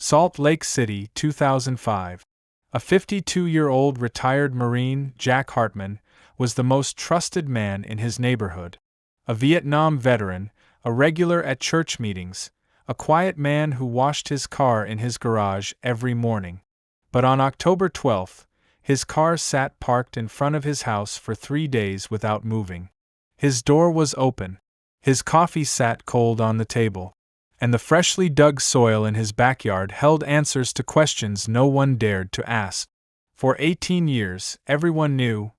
Salt Lake City, 2005. A 52-year-old retired Marine, Jack Hartman, was the most trusted man in his neighborhood. A Vietnam veteran, a regular at church meetings, a quiet man who washed his car in his garage every morning. But on October 12th, his car sat parked in front of his house for 3 days without moving. His door was open, his coffee sat cold on the table, and the freshly dug soil in his backyard held answers to questions no one dared to ask. For 18 years, everyone knew.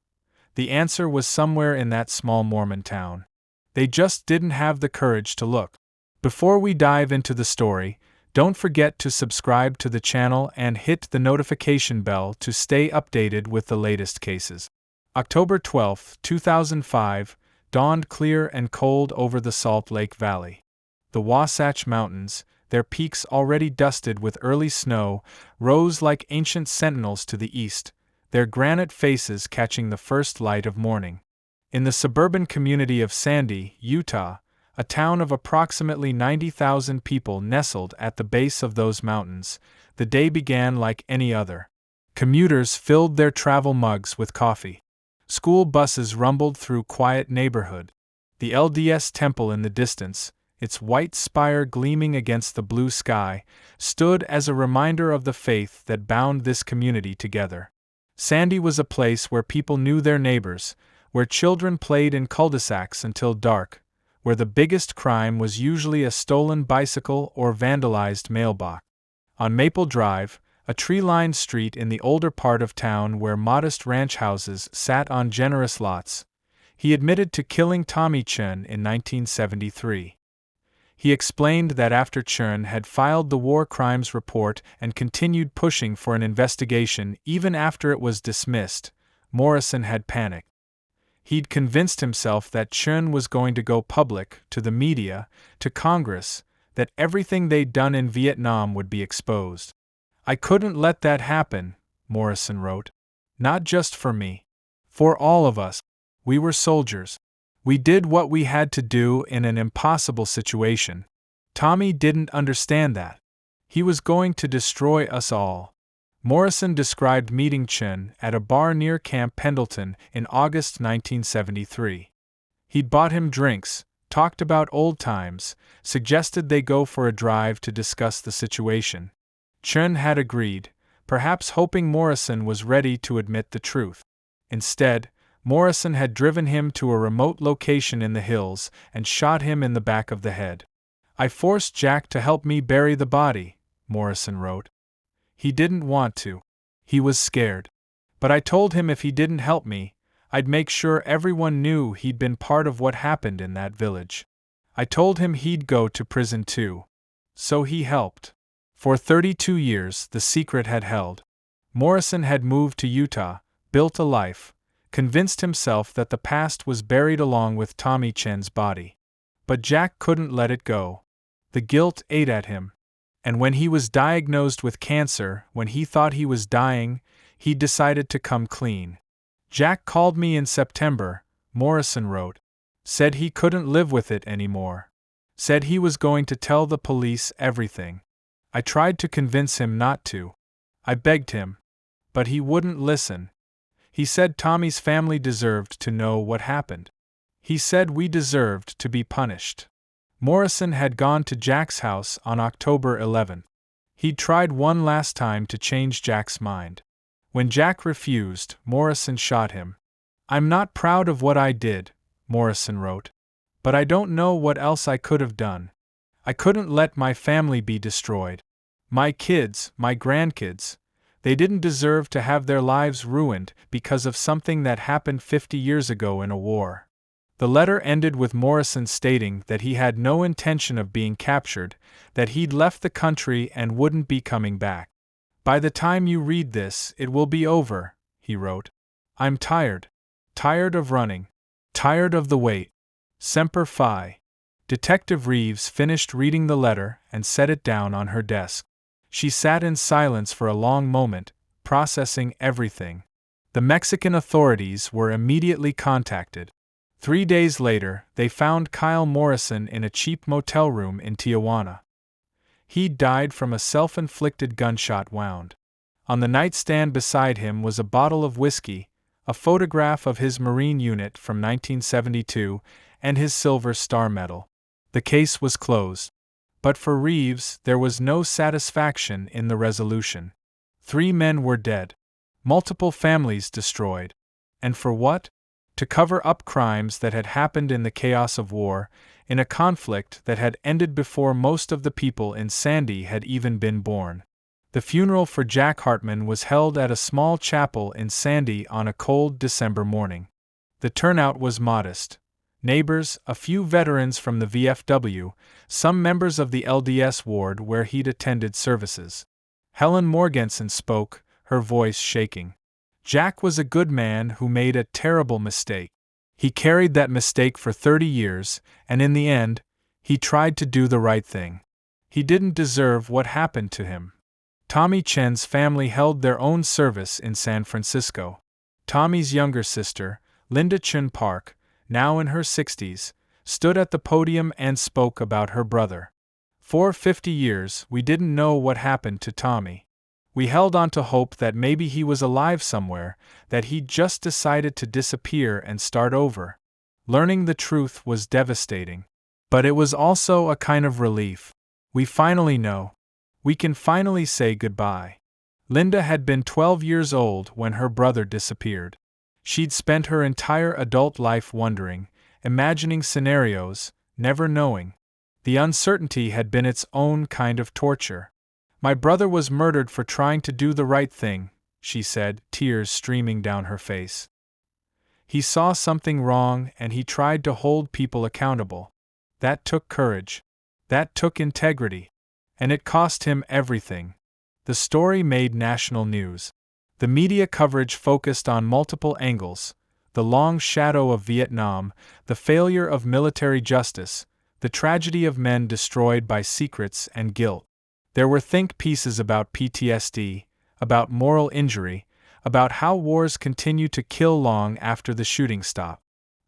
The answer was somewhere in that small Mormon town. They just didn't have the courage to look. Before we dive into the story, don't forget to subscribe to the channel and hit the notification bell to stay updated with the latest cases. October 12, 2005, dawned clear and cold over the Salt Lake Valley. The Wasatch Mountains, their peaks already dusted with early snow, rose like ancient sentinels to the east, their granite faces catching the first light of morning. In the suburban community of Sandy, Utah, a town of approximately 90,000 people nestled at the base of those mountains, the day began like any other. Commuters filled their travel mugs with coffee. School buses rumbled through quiet neighborhood. The LDS temple in the distance, its white spire gleaming against the blue sky, stood as a reminder of the faith that bound this community together. Sandy was a place where people knew their neighbors, where children played in cul-de-sacs until dark, where the biggest crime was usually a stolen bicycle or vandalized mailbox. On Maple Drive, a tree-lined street in the older part of town where modest ranch houses sat on generous lots, he admitted to killing Tommy Chen in 1973. He explained that after Chen had filed the war crimes report and continued pushing for an investigation even after it was dismissed, Morrison had panicked. He'd convinced himself that Chen was going to go public, to the media, to Congress, that everything they'd done in Vietnam would be exposed. "I couldn't let that happen," Morrison wrote. "Not just for me. For all of us. We were soldiers. We did what we had to do in an impossible situation. Tommy didn't understand that. He was going to destroy us all." Morrison described meeting Chen at a bar near Camp Pendleton in August 1973. He'd bought him drinks, talked about old times, suggested they go for a drive to discuss the situation. Chen had agreed, perhaps hoping Morrison was ready to admit the truth. Instead, Morrison had driven him to a remote location in the hills and shot him in the back of the head. "I forced Jack to help me bury the body," Morrison wrote. "He didn't want to. He was scared. But I told him if he didn't help me, I'd make sure everyone knew he'd been part of what happened in that village. I told him he'd go to prison too. So he helped." For 32 years, the secret had held. Morrison had moved to Utah, built a life, convinced himself that the past was buried along with Tommy Chen's body. But Jack couldn't let it go. The guilt ate at him. And when he was diagnosed with cancer, when he thought he was dying, he decided to come clean. "Jack called me in September," Morrison wrote. "Said he couldn't live with it anymore. Said he was going to tell the police everything. I tried to convince him not to. I begged him. But he wouldn't listen. He said Tommy's family deserved to know what happened. He said we deserved to be punished." Morrison had gone to Jack's house on October 11. He'd tried one last time to change Jack's mind. When Jack refused, Morrison shot him. "I'm not proud of what I did," Morrison wrote. "But I don't know what else I could have done. I couldn't let my family be destroyed. My kids, my grandkids, they didn't deserve to have their lives ruined because of something that happened 50 years ago in a war." The letter ended with Morrison stating that he had no intention of being captured, that he'd left the country and wouldn't be coming back. "By the time you read this, it will be over," he wrote. "I'm tired. Tired of running. Tired of the wait. Semper Fi." Detective Reeves finished reading the letter and set it down on her desk. She sat in silence for a long moment, processing everything. The Mexican authorities were immediately contacted. 3 days later, they found Kyle Morrison in a cheap motel room in Tijuana. He died from a self-inflicted gunshot wound. On the nightstand beside him was a bottle of whiskey, a photograph of his Marine unit from 1972, and his Silver Star Medal. The case was closed. But for Reeves, there was no satisfaction in the resolution. 3 men were dead. Multiple families destroyed. And for what? To cover up crimes that had happened in the chaos of war, in a conflict that had ended before most of the people in Sandy had even been born. The funeral for Jack Hartman was held at a small chapel in Sandy on a cold December morning. The turnout was modest. Neighbors, a few veterans from the VFW, some members of the LDS ward where he'd attended services. Helen Morgensen spoke, her voice shaking. Jack was a good man who made a terrible mistake. He carried that mistake for 30 years, and in the end, he tried to do the right thing. He didn't deserve what happened to him. Tommy Chen's family held their own service in San Francisco. Tommy's younger sister, Linda Chen Park, now in her 60s, stood at the podium and spoke about her brother. For 50 years, we didn't know what happened to Tommy. We held on to hope that maybe he was alive somewhere, that he'd just decided to disappear and start over. Learning the truth was devastating. But it was also a kind of relief. We finally know. We can finally say goodbye. Linda had been 12 years old when her brother disappeared. She'd spent her entire adult life wondering, imagining scenarios, never knowing. The uncertainty had been its own kind of torture. My brother was murdered for trying to do the right thing, she said, tears streaming down her face. He saw something wrong and he tried to hold people accountable. That took courage. That took integrity. And it cost him everything. The story made national news. The media coverage focused on multiple angles: the long shadow of Vietnam, the failure of military justice, the tragedy of men destroyed by secrets and guilt. There were think pieces about PTSD, about moral injury, about how wars continue to kill long after the shooting stop.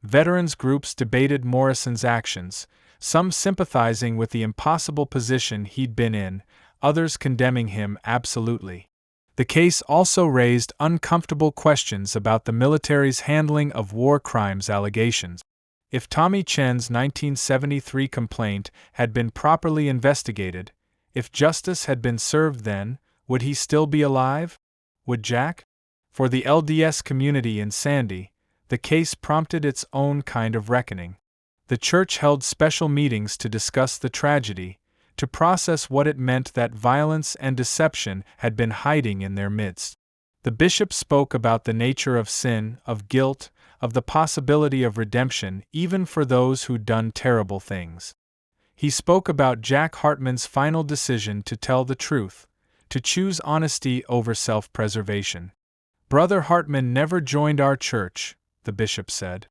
Veterans groups debated Morrison's actions, some sympathizing with the impossible position he'd been in, others condemning him absolutely. The case also raised uncomfortable questions about the military's handling of war crimes allegations. If Tommy Chen's 1973 complaint had been properly investigated, if justice had been served then, would he still be alive? Would Jack? For the LDS community in Sandy, the case prompted its own kind of reckoning. The church held special meetings to discuss the tragedy, to process what it meant that violence and deception had been hiding in their midst. The bishop spoke about the nature of sin, of guilt, of the possibility of redemption even for those who'd done terrible things. He spoke about Jack Hartman's final decision to tell the truth, to choose honesty over self-preservation. Brother Hartman never joined our church, the bishop said.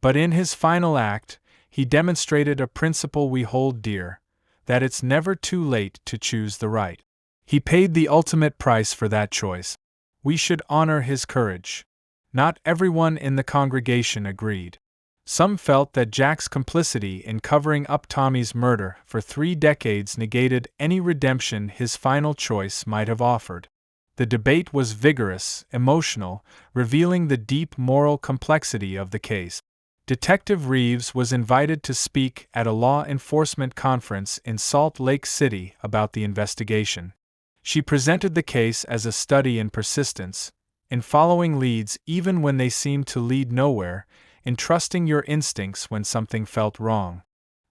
But in his final act, he demonstrated a principle we hold dear, that it's never too late to choose the right. He paid the ultimate price for that choice. We should honor his courage. Not everyone in the congregation agreed. Some felt that Jack's complicity in covering up Tommy's murder for 3 decades negated any redemption his final choice might have offered. The debate was vigorous, emotional, revealing the deep moral complexity of the case. Detective Reeves was invited to speak at a law enforcement conference in Salt Lake City about the investigation. She presented the case as a study in persistence, in following leads even when they seemed to lead nowhere, in trusting your instincts when something felt wrong.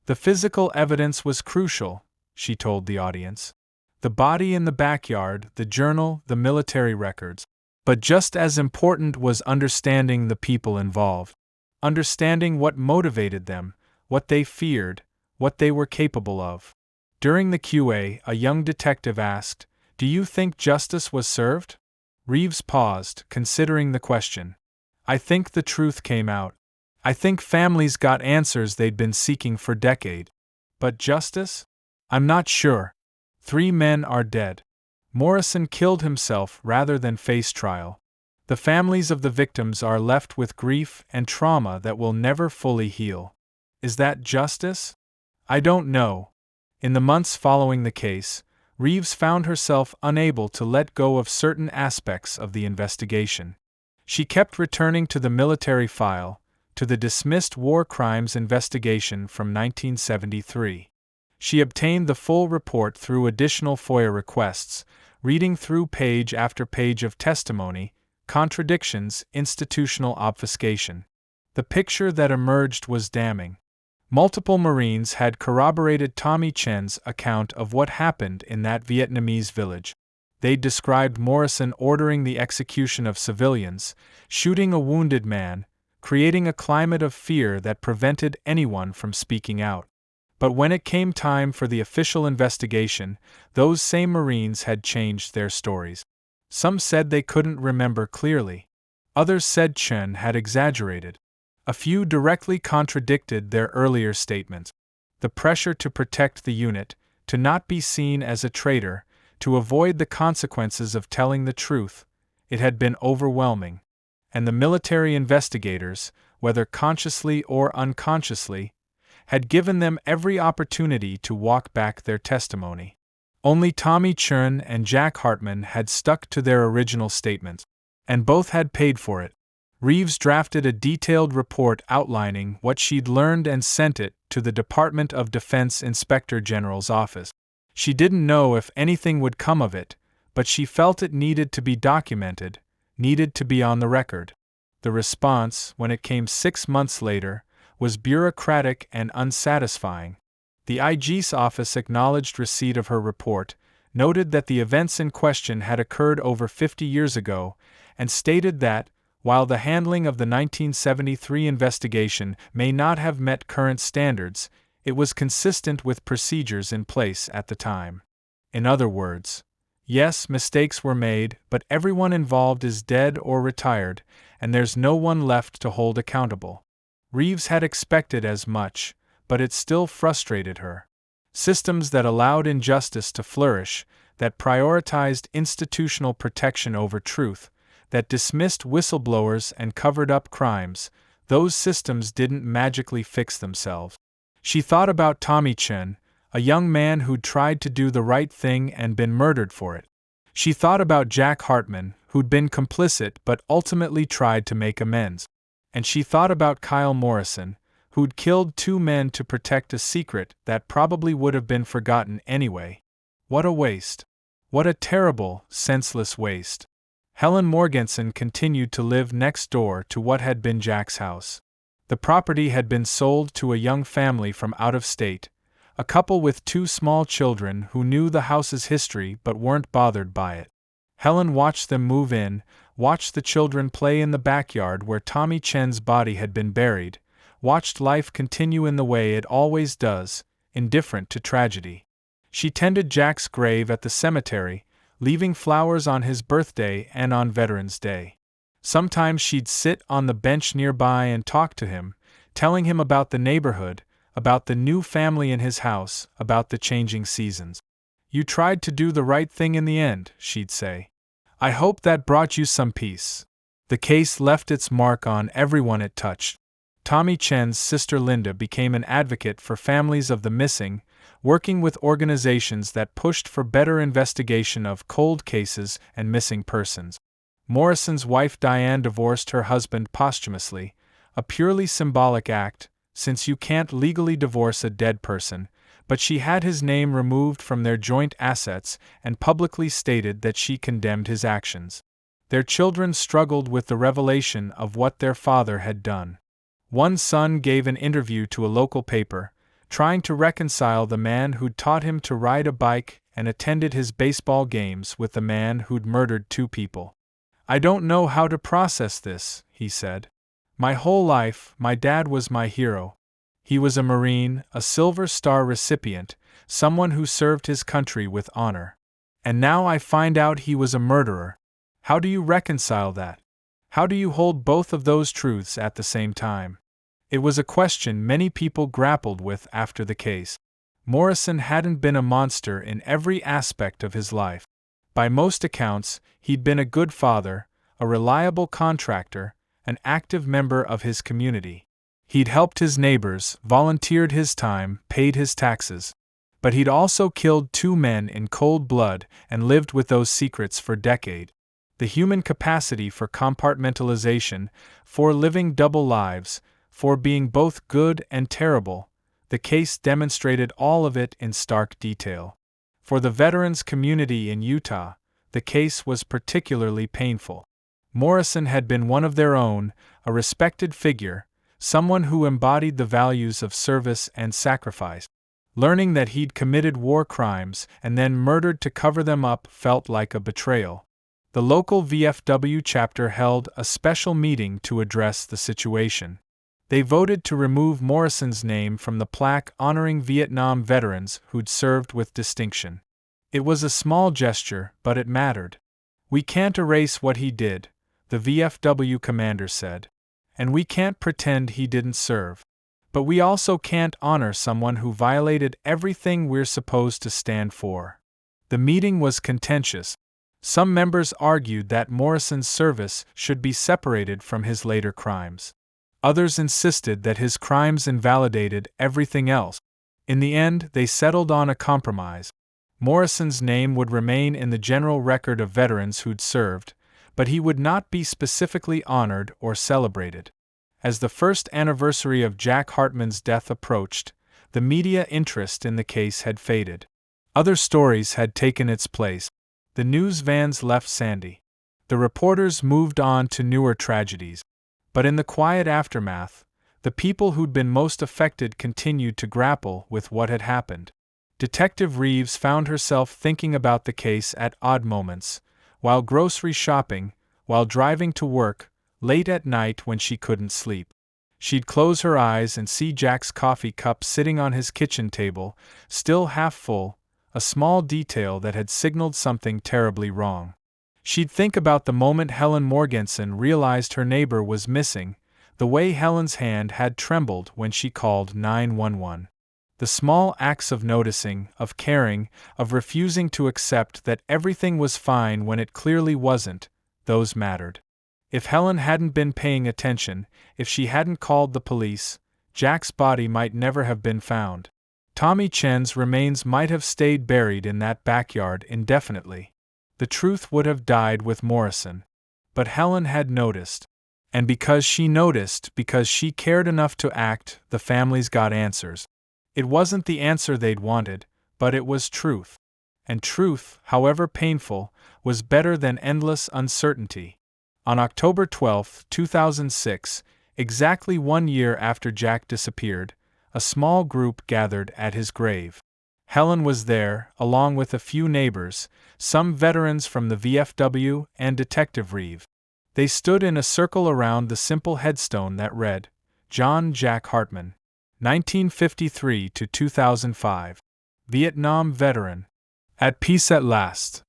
The physical evidence was crucial, she told the audience. The body in the backyard, the journal, the military records. But just as important was understanding the people involved. Understanding what motivated them, what they feared, what they were capable of. During the QA, a young detective asked, "Do you think justice was served?" Reeves paused, considering the question. "I think the truth came out. I think families got answers they'd been seeking for decades. But justice? I'm not sure. 3 men are dead. Morrison killed himself rather than face trial. The families of the victims are left with grief and trauma that will never fully heal. Is that justice? I don't know. In the months following the case, Reeves found herself unable to let go of certain aspects of the investigation. She kept returning to the military file, to the dismissed war crimes investigation from 1973. She obtained the full report through additional FOIA requests, reading through page after page of testimony, contradictions, institutional obfuscation. The picture that emerged was damning. Multiple Marines had corroborated Tommy Chen's account of what happened in that Vietnamese village. They described Morrison ordering the execution of civilians, shooting a wounded man, creating a climate of fear that prevented anyone from speaking out. But when it came time for the official investigation, those same Marines had changed their stories. Some said they couldn't remember clearly. Others said Chen had exaggerated. A few directly contradicted their earlier statements. The pressure to protect the unit, to not be seen as a traitor, to avoid the consequences of telling the truth, it had been overwhelming. And the military investigators, whether consciously or unconsciously, had given them every opportunity to walk back their testimony. Only Tommy Chen and Jack Hartman had stuck to their original statements, and both had paid for it. Reeves drafted a detailed report outlining what she'd learned and sent it to the Department of Defense Inspector General's office. She didn't know if anything would come of it, but she felt it needed to be documented, needed to be on the record. The response, when it came 6 months later, was bureaucratic and unsatisfying. The IG's office acknowledged receipt of her report, noted that the events in question had occurred over 50 years ago, and stated that, while the handling of the 1973 investigation may not have met current standards, it was consistent with procedures in place at the time. In other words, yes, mistakes were made, but everyone involved is dead or retired, and there's no one left to hold accountable. Reeves had expected as much, but it still frustrated her. Systems that allowed injustice to flourish, that prioritized institutional protection over truth, that dismissed whistleblowers and covered up crimes, those systems didn't magically fix themselves. She thought about Tommy Chen, a young man who'd tried to do the right thing and been murdered for it. She thought about Jack Hartman, who'd been complicit but ultimately tried to make amends. And she thought about Kyle Morrison, who'd killed 2 men to protect a secret that probably would have been forgotten anyway. What a waste. What a terrible, senseless waste. Helen Morgensen continued to live next door to what had been Jack's house. The property had been sold to a young family from out of state, a couple with 2 small children who knew the house's history but weren't bothered by it. Helen watched them move in, watched the children play in the backyard where Tommy Chen's body had been buried, watched life continue in the way it always does, indifferent to tragedy. She tended Jack's grave at the cemetery, leaving flowers on his birthday and on Veterans Day. Sometimes she'd sit on the bench nearby and talk to him, telling him about the neighborhood, about the new family in his house, about the changing seasons. "You tried to do the right thing in the end," she'd say. "I hope that brought you some peace." The case left its mark on everyone it touched. Tommy Chen's sister Linda became an advocate for families of the missing, working with organizations that pushed for better investigation of cold cases and missing persons. Morrison's wife Diane divorced her husband posthumously, a purely symbolic act, since you can't legally divorce a dead person, but she had his name removed from their joint assets and publicly stated that she condemned his actions. Their children struggled with the revelation of what their father had done. One son gave an interview to a local paper, trying to reconcile the man who'd taught him to ride a bike and attended his baseball games with the man who'd murdered 2 people. "I don't know how to process this," he said. "My whole life, my dad was my hero. He was a Marine, a Silver Star recipient, someone who served his country with honor. And now I find out he was a murderer. How do you reconcile that? How do you hold both of those truths at the same time?" It was a question many people grappled with after the case. Morrison hadn't been a monster in every aspect of his life. By most accounts, he'd been a good father, a reliable contractor, an active member of his community. He'd helped his neighbors, volunteered his time, paid his taxes. But he'd also killed 2 men in cold blood and lived with those secrets for decades. The human capacity for compartmentalization, for living double lives, for being both good and terrible, the case demonstrated all of it in stark detail. For the veterans community in Utah, the case was particularly painful. Morrison had been one of their own, a respected figure, someone who embodied the values of service and sacrifice. Learning that he'd committed war crimes and then murdered to cover them up felt like a betrayal. The local VFW chapter held a special meeting to address the situation. They voted to remove Morrison's name from the plaque honoring Vietnam veterans who'd served with distinction. It was a small gesture, but it mattered. "We can't erase what he did," the VFW commander said. "And we can't pretend he didn't serve. But we also can't honor someone who violated everything we're supposed to stand for." The meeting was contentious. Some members argued that Morrison's service should be separated from his later crimes. Others insisted that his crimes invalidated everything else. In the end, they settled on a compromise. Morrison's name would remain in the general record of veterans who'd served, but he would not be specifically honored or celebrated. As the first anniversary of Jack Hartman's death approached, the media interest in the case had faded. Other stories had taken its place. The news vans left Sandy. The reporters moved on to newer tragedies. But in the quiet aftermath, the people who'd been most affected continued to grapple with what had happened. Detective Reeves found herself thinking about the case at odd moments, while grocery shopping, while driving to work, late at night when she couldn't sleep. She'd close her eyes and see Jack's coffee cup sitting on his kitchen table, still half full, a small detail that had signaled something terribly wrong. She'd think about the moment Helen Morgensen realized her neighbor was missing, the way Helen's hand had trembled when she called 911. The small acts of noticing, of caring, of refusing to accept that everything was fine when it clearly wasn't, those mattered. If Helen hadn't been paying attention, if she hadn't called the police, Jack's body might never have been found. Tommy Chen's remains might have stayed buried in that backyard indefinitely. The truth would have died with Morrison. But Helen had noticed. And because she noticed, because she cared enough to act, the families got answers. It wasn't the answer they'd wanted, but it was truth. And truth, however painful, was better than endless uncertainty. On October 12, 2006, exactly 1 year after Jack disappeared, a small group gathered at his grave. Helen was there, along with a few neighbors, some veterans from the VFW and Detective Reeve. They stood in a circle around the simple headstone that read, John Jack Hartman, 1953 to 2005. Vietnam veteran. At peace at last.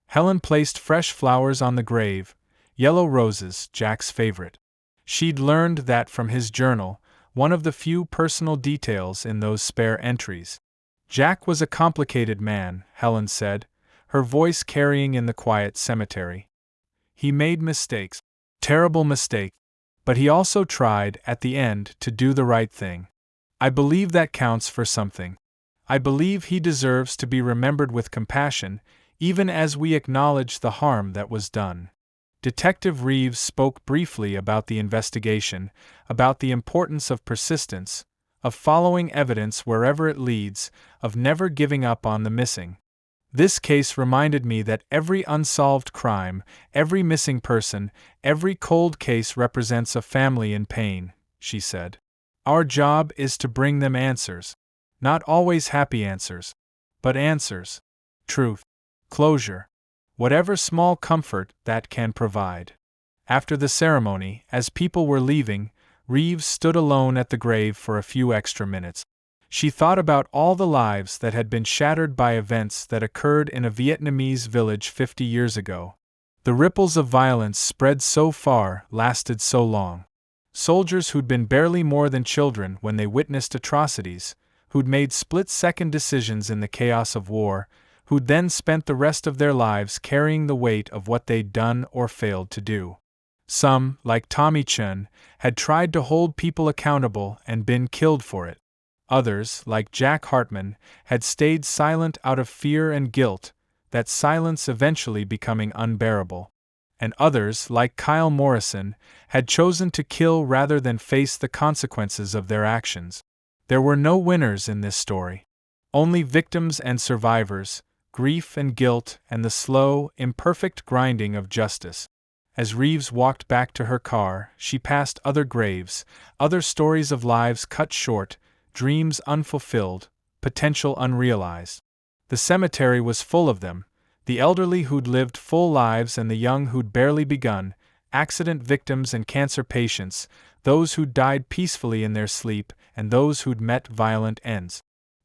Helen placed fresh flowers on the grave, yellow roses, Jack's favorite. She'd learned that from his journal, one of the few personal details in those spare entries. Jack was a complicated man, Helen said, her voice carrying in the quiet cemetery. He made mistakes, terrible mistakes, but he also tried, at the end, to do the right thing. I believe that counts for something. I believe he deserves to be remembered with compassion, even as we acknowledge the harm that was done. Detective Reeves spoke briefly about the investigation, about the importance of persistence, of following evidence wherever it leads, of never giving up on the missing. This case reminded me that every unsolved crime, every missing person, every cold case represents a family in pain, she said. Our job is to bring them answers. Not always happy answers, but answers. Truth. Closure. Whatever small comfort that can provide. After the ceremony, as people were leaving, Reeves stood alone at the grave for a few extra minutes. She thought about all the lives that had been shattered by events that occurred in a Vietnamese village 50 years ago. The ripples of violence spread so far, lasted so long. Soldiers who'd been barely more than children when they witnessed atrocities, who'd made split-second decisions in the chaos of war, who'd then spent the rest of their lives carrying the weight of what they'd done or failed to do. Some, like Tommy Chen, had tried to hold people accountable and been killed for it. Others, like Jack Hartman, had stayed silent out of fear and guilt, that silence eventually becoming unbearable. And others, like Kyle Morrison, had chosen to kill rather than face the consequences of their actions. There were no winners in this story. Only victims and survivors, grief and guilt, and the slow, imperfect grinding of justice. As Reeves walked back to her car, she passed other graves, other stories of lives cut short, dreams unfulfilled, potential unrealized. The cemetery was full of them, the elderly who'd lived full lives and the young who'd barely begun, accident victims and cancer patients, those who'd died peacefully in their sleep and those who'd met violent ends.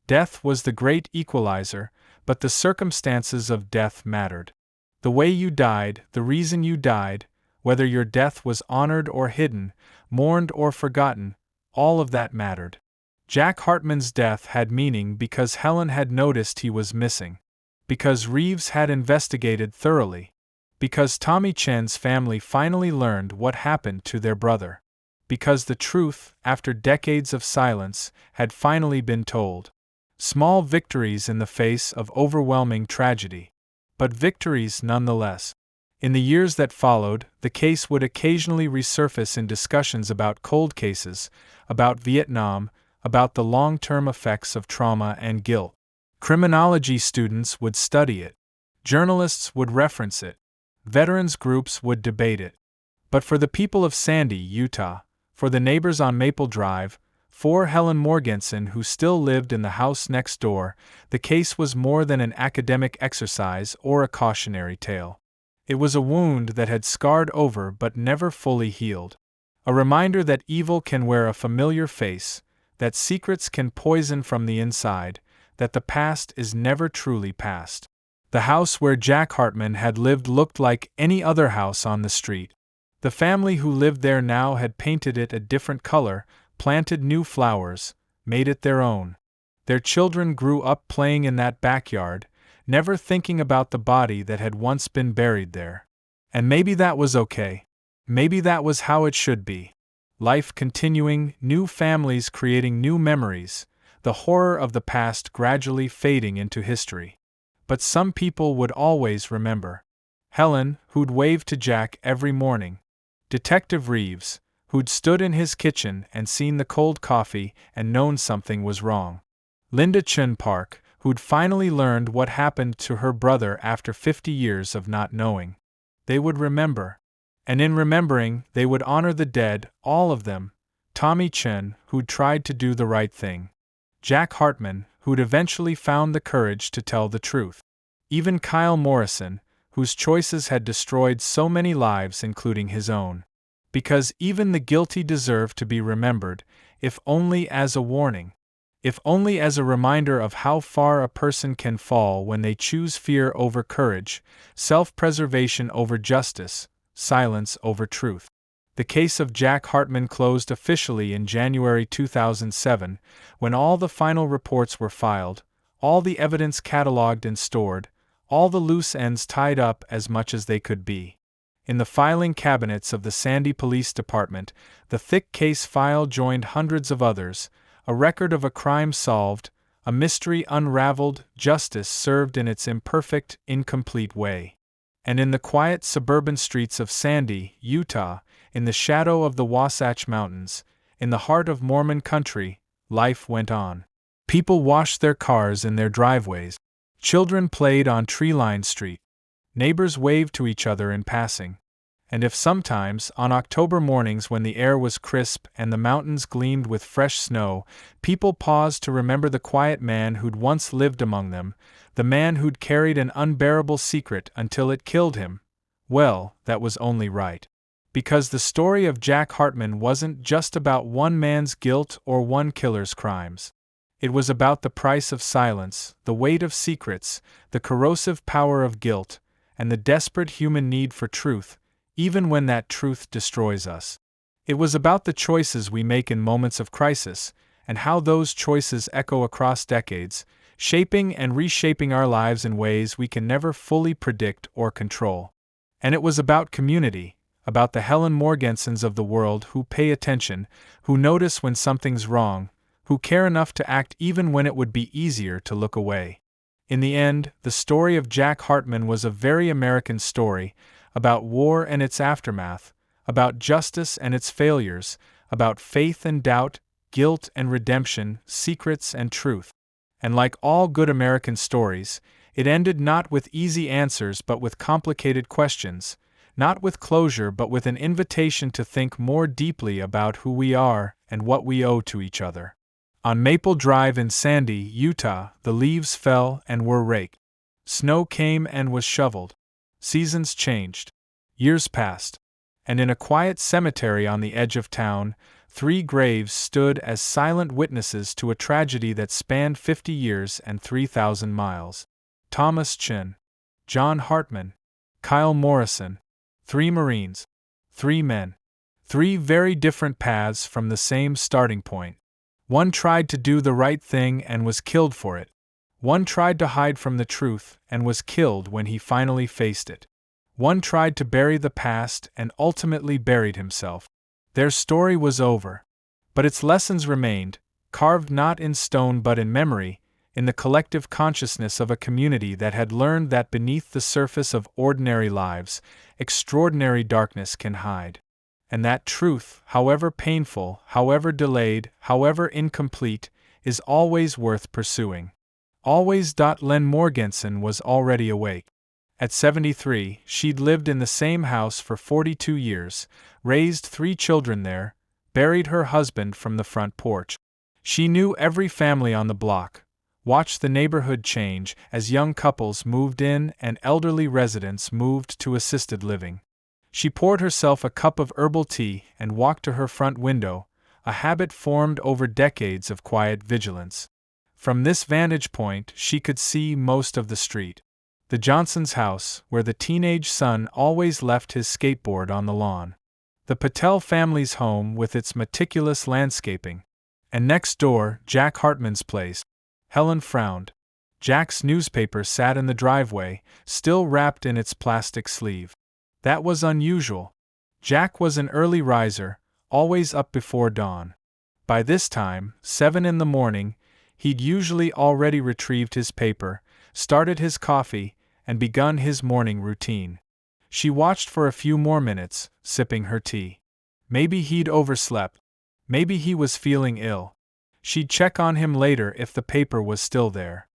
Death was the great equalizer, but the circumstances of death mattered. The way you died, the reason you died, whether your death was honored or hidden, mourned or forgotten, all of that mattered. Jack Hartman's death had meaning because Helen had noticed he was missing. Because Reeves had investigated thoroughly. Because Tommy Chen's family finally learned what happened to their brother. Because the truth, after decades of silence, had finally been told. Small victories in the face of overwhelming tragedy. But victories nonetheless. In the years that followed, the case would occasionally resurface in discussions about cold cases, about Vietnam, about the long-term effects of trauma and guilt. Criminology students would study it. Journalists would reference it. Veterans groups would debate it. But for the people of Sandy, Utah, for the neighbors on Maple Drive, for Helen Morgensen who still lived in the house next door, the case was more than an academic exercise or a cautionary tale. It was a wound that had scarred over but never fully healed. A reminder that evil can wear a familiar face, that secrets can poison from the inside, that the past is never truly past. The house where Jack Hartman had lived looked like any other house on the street. The family who lived there now had painted it a different color, planted new flowers, made it their own. Their children grew up playing in that backyard, never thinking about the body that had once been buried there. And maybe that was okay. Maybe that was how it should be. Life continuing, new families creating new memories, the horror of the past gradually fading into history. But some people would always remember. Helen, who'd wave to Jack every morning. Detective Reeves, who'd stood in his kitchen and seen the cold coffee and known something was wrong. Linda Chen Park, who'd finally learned what happened to her brother after 50 years of not knowing. They would remember. And in remembering, they would honor the dead, all of them. Tommy Chen, who'd tried to do the right thing. Jack Hartman, who'd eventually found the courage to tell the truth. Even Kyle Morrison, whose choices had destroyed so many lives including his own. Because even the guilty deserve to be remembered, if only as a warning. If only as a reminder of how far a person can fall when they choose fear over courage, self-preservation over justice, silence over truth. The case of Jack Hartman closed officially in January 2007, when all the final reports were filed, all the evidence cataloged and stored, all the loose ends tied up as much as they could be. In the filing cabinets of the Sandy Police Department, the thick case file joined hundreds of others, a record of a crime solved, a mystery unraveled, justice served in its imperfect, incomplete way. And in the quiet suburban streets of Sandy, Utah, in the shadow of the Wasatch Mountains, in the heart of Mormon country, life went on. People washed their cars in their driveways. Children played on tree-lined street. Neighbors waved to each other in passing. And if sometimes, on October mornings when the air was crisp and the mountains gleamed with fresh snow, people paused to remember the quiet man who'd once lived among them, the man who'd carried an unbearable secret until it killed him, well, that was only right. Because the story of Jack Hartman wasn't just about one man's guilt or one killer's crimes. It was about the price of silence, the weight of secrets, the corrosive power of guilt, and the desperate human need for truth, even when that truth destroys us. It was about the choices we make in moments of crisis, and how those choices echo across decades, shaping and reshaping our lives in ways we can never fully predict or control. And it was about community, about the Helen Morgensens of the world who pay attention, who notice when something's wrong, who care enough to act even when it would be easier to look away. In the end, the story of Jack Hartman was a very American story, about war and its aftermath, about justice and its failures, about faith and doubt, guilt and redemption, secrets and truth. And like all good American stories, it ended not with easy answers but with complicated questions, not with closure but with an invitation to think more deeply about who we are and what we owe to each other. On Maple Drive in Sandy, Utah, the leaves fell and were raked. Snow came and was shoveled. Seasons changed. Years passed. And in a quiet cemetery on the edge of town, 3 graves stood as silent witnesses to a tragedy that spanned 50 years and 3,000 miles. Thomas Chen, John Hartman, Kyle Morrison, 3 Marines, 3 men. 3 very different paths from the same starting point. One tried to do the right thing and was killed for it. One tried to hide from the truth and was killed when he finally faced it. One tried to bury the past and ultimately buried himself. Their story was over. But its lessons remained, carved not in stone but in memory, in the collective consciousness of a community that had learned that beneath the surface of ordinary lives, extraordinary darkness can hide. And that truth, however painful, however delayed, however incomplete, is always worth pursuing. Always. Len Morgensen was already awake. At 73, she'd lived in the same house for 42 years, raised 3 children there, buried her husband from the front porch. She knew every family on the block, watched the neighborhood change as young couples moved in and elderly residents moved to assisted living. She poured herself a cup of herbal tea and walked to her front window, a habit formed over decades of quiet vigilance. From this vantage point, she could see most of the street. The Johnsons' house, where the teenage son always left his skateboard on the lawn. The Patel family's home with its meticulous landscaping. And next door, Jack Hartman's place. Helen frowned. Jack's newspaper sat in the driveway, still wrapped in its plastic sleeve. That was unusual. Jack was an early riser, always up before dawn. By this time, 7 in the morning, he'd usually already retrieved his paper, started his coffee, and begun his morning routine. She watched for a few more minutes, sipping her tea. Maybe he'd overslept. Maybe he was feeling ill. She'd check on him later if the paper was still there.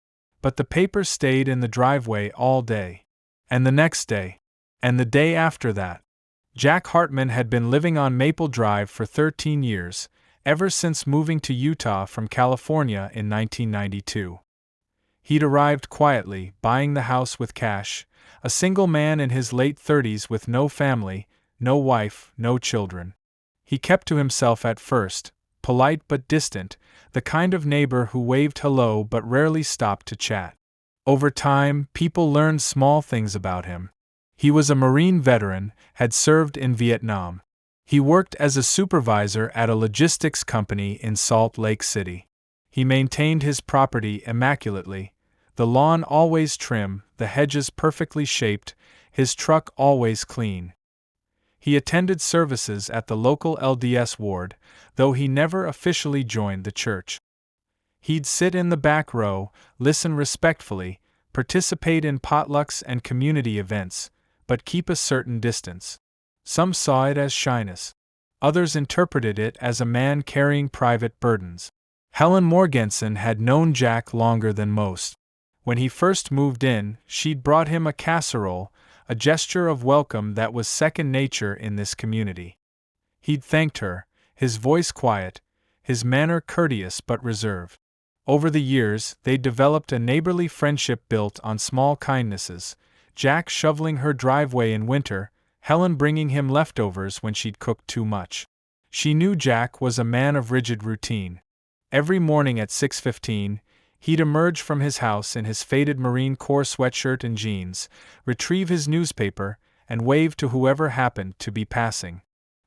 But the paper stayed in the driveway all day. And the next day. And the day after that. Jack Hartman had been living on Maple Drive for 13 years, ever since moving to Utah from California in 1992. He'd arrived quietly, buying the house with cash, a single man in his late 30s with no family, no wife, no children. He kept to himself at first, polite but distant, the kind of neighbor who waved hello but rarely stopped to chat. Over time, people learned small things about him. He was a Marine veteran, had served in Vietnam. He worked as a supervisor at a logistics company in Salt Lake City. He maintained his property immaculately, the lawn always trim, the hedges perfectly shaped, his truck always clean. He attended services at the local LDS ward, though he never officially joined the church. He'd sit in the back row, listen respectfully, participate in potlucks and community events, but keep a certain distance. Some saw it as shyness. Others interpreted it as a man carrying private burdens. Helen Morgensen had known Jack longer than most. When he first moved in, she'd brought him a casserole, a gesture of welcome that was second nature in this community. He'd thanked her, his voice quiet, his manner courteous but reserved. Over the years, they'd developed a neighborly friendship built on small kindnesses, Jack shoveling her driveway in winter, Helen bringing him leftovers when she'd cooked too much. She knew Jack was a man of rigid routine. Every morning at 6:15, he'd emerge from his house in his faded Marine Corps sweatshirt and jeans, retrieve his newspaper, and wave to whoever happened to be passing.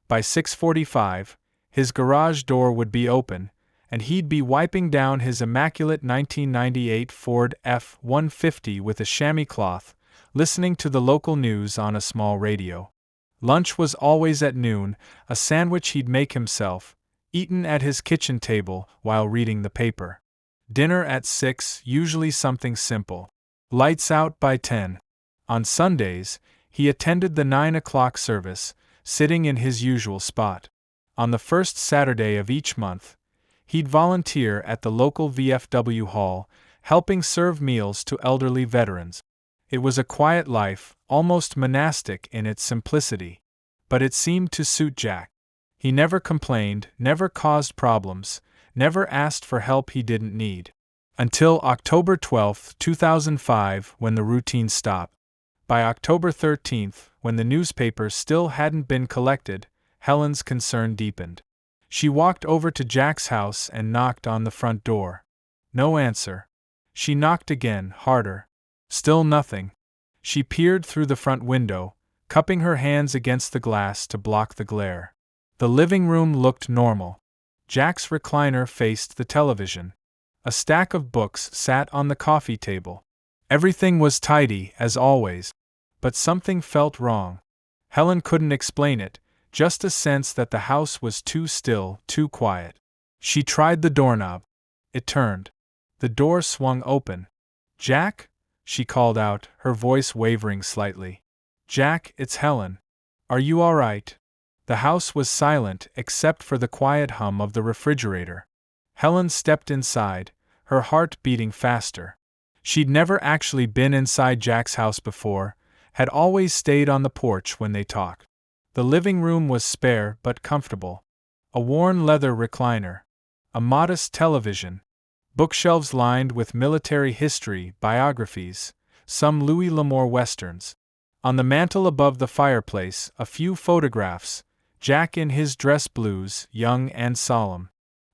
By 6:45, his garage door would be open, and he'd be wiping down his immaculate 1998 Ford F-150 with a chamois cloth, listening to the local news on a small radio. Lunch was always at noon, a sandwich he'd make himself, eaten at his kitchen table while reading the paper. Dinner at 6, usually something simple. Lights out by 10. On Sundays, he attended the 9 o'clock service, sitting in his usual spot. On the first Saturday of each month, he'd volunteer at the local VFW hall, helping serve meals to elderly veterans. It was a quiet life, almost monastic in its simplicity. But it seemed to suit Jack. He never complained, never caused problems, never asked for help he didn't need. Until October 12, 2005, when the routine stopped. By October 13, when the newspapers still hadn't been collected, Helen's concern deepened. She walked over to Jack's house and knocked on the front door. No answer. She knocked again, harder. Still nothing. She peered through the front window, cupping her hands against the glass to block the glare. The living room looked normal. Jack's recliner faced the television. A stack of books sat on the coffee table. Everything was tidy, as always. But something felt wrong. Helen couldn't explain it, just a sense that the house was too still, too quiet. She tried the doorknob. It turned. The door swung open. "Jack?" she called out, her voice wavering slightly. "Jack, it's Helen. Are you all right?" The house was silent except for the quiet hum of the refrigerator. Helen stepped inside, her heart beating faster. She'd never actually been inside Jack's house before, had always stayed on the porch when they talked. The living room was spare but comfortable. A worn leather recliner. A modest television. Bookshelves lined with military history, biographies, some Louis L'Amour westerns. On the mantel above the fireplace, a few photographs, Jack in his dress blues, young and solemn.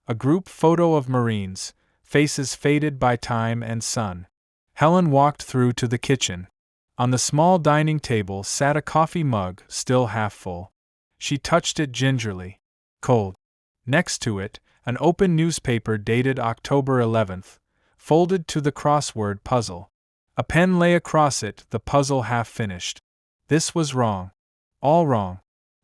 A group photo of Marines, faces faded by time and sun. Helen walked through to the kitchen. On the small dining table sat a coffee mug, still half full. She touched it gingerly. Cold. Next to it, an open newspaper dated October 11th, folded to the crossword puzzle. A pen lay across it, the puzzle half finished. This was wrong. All wrong.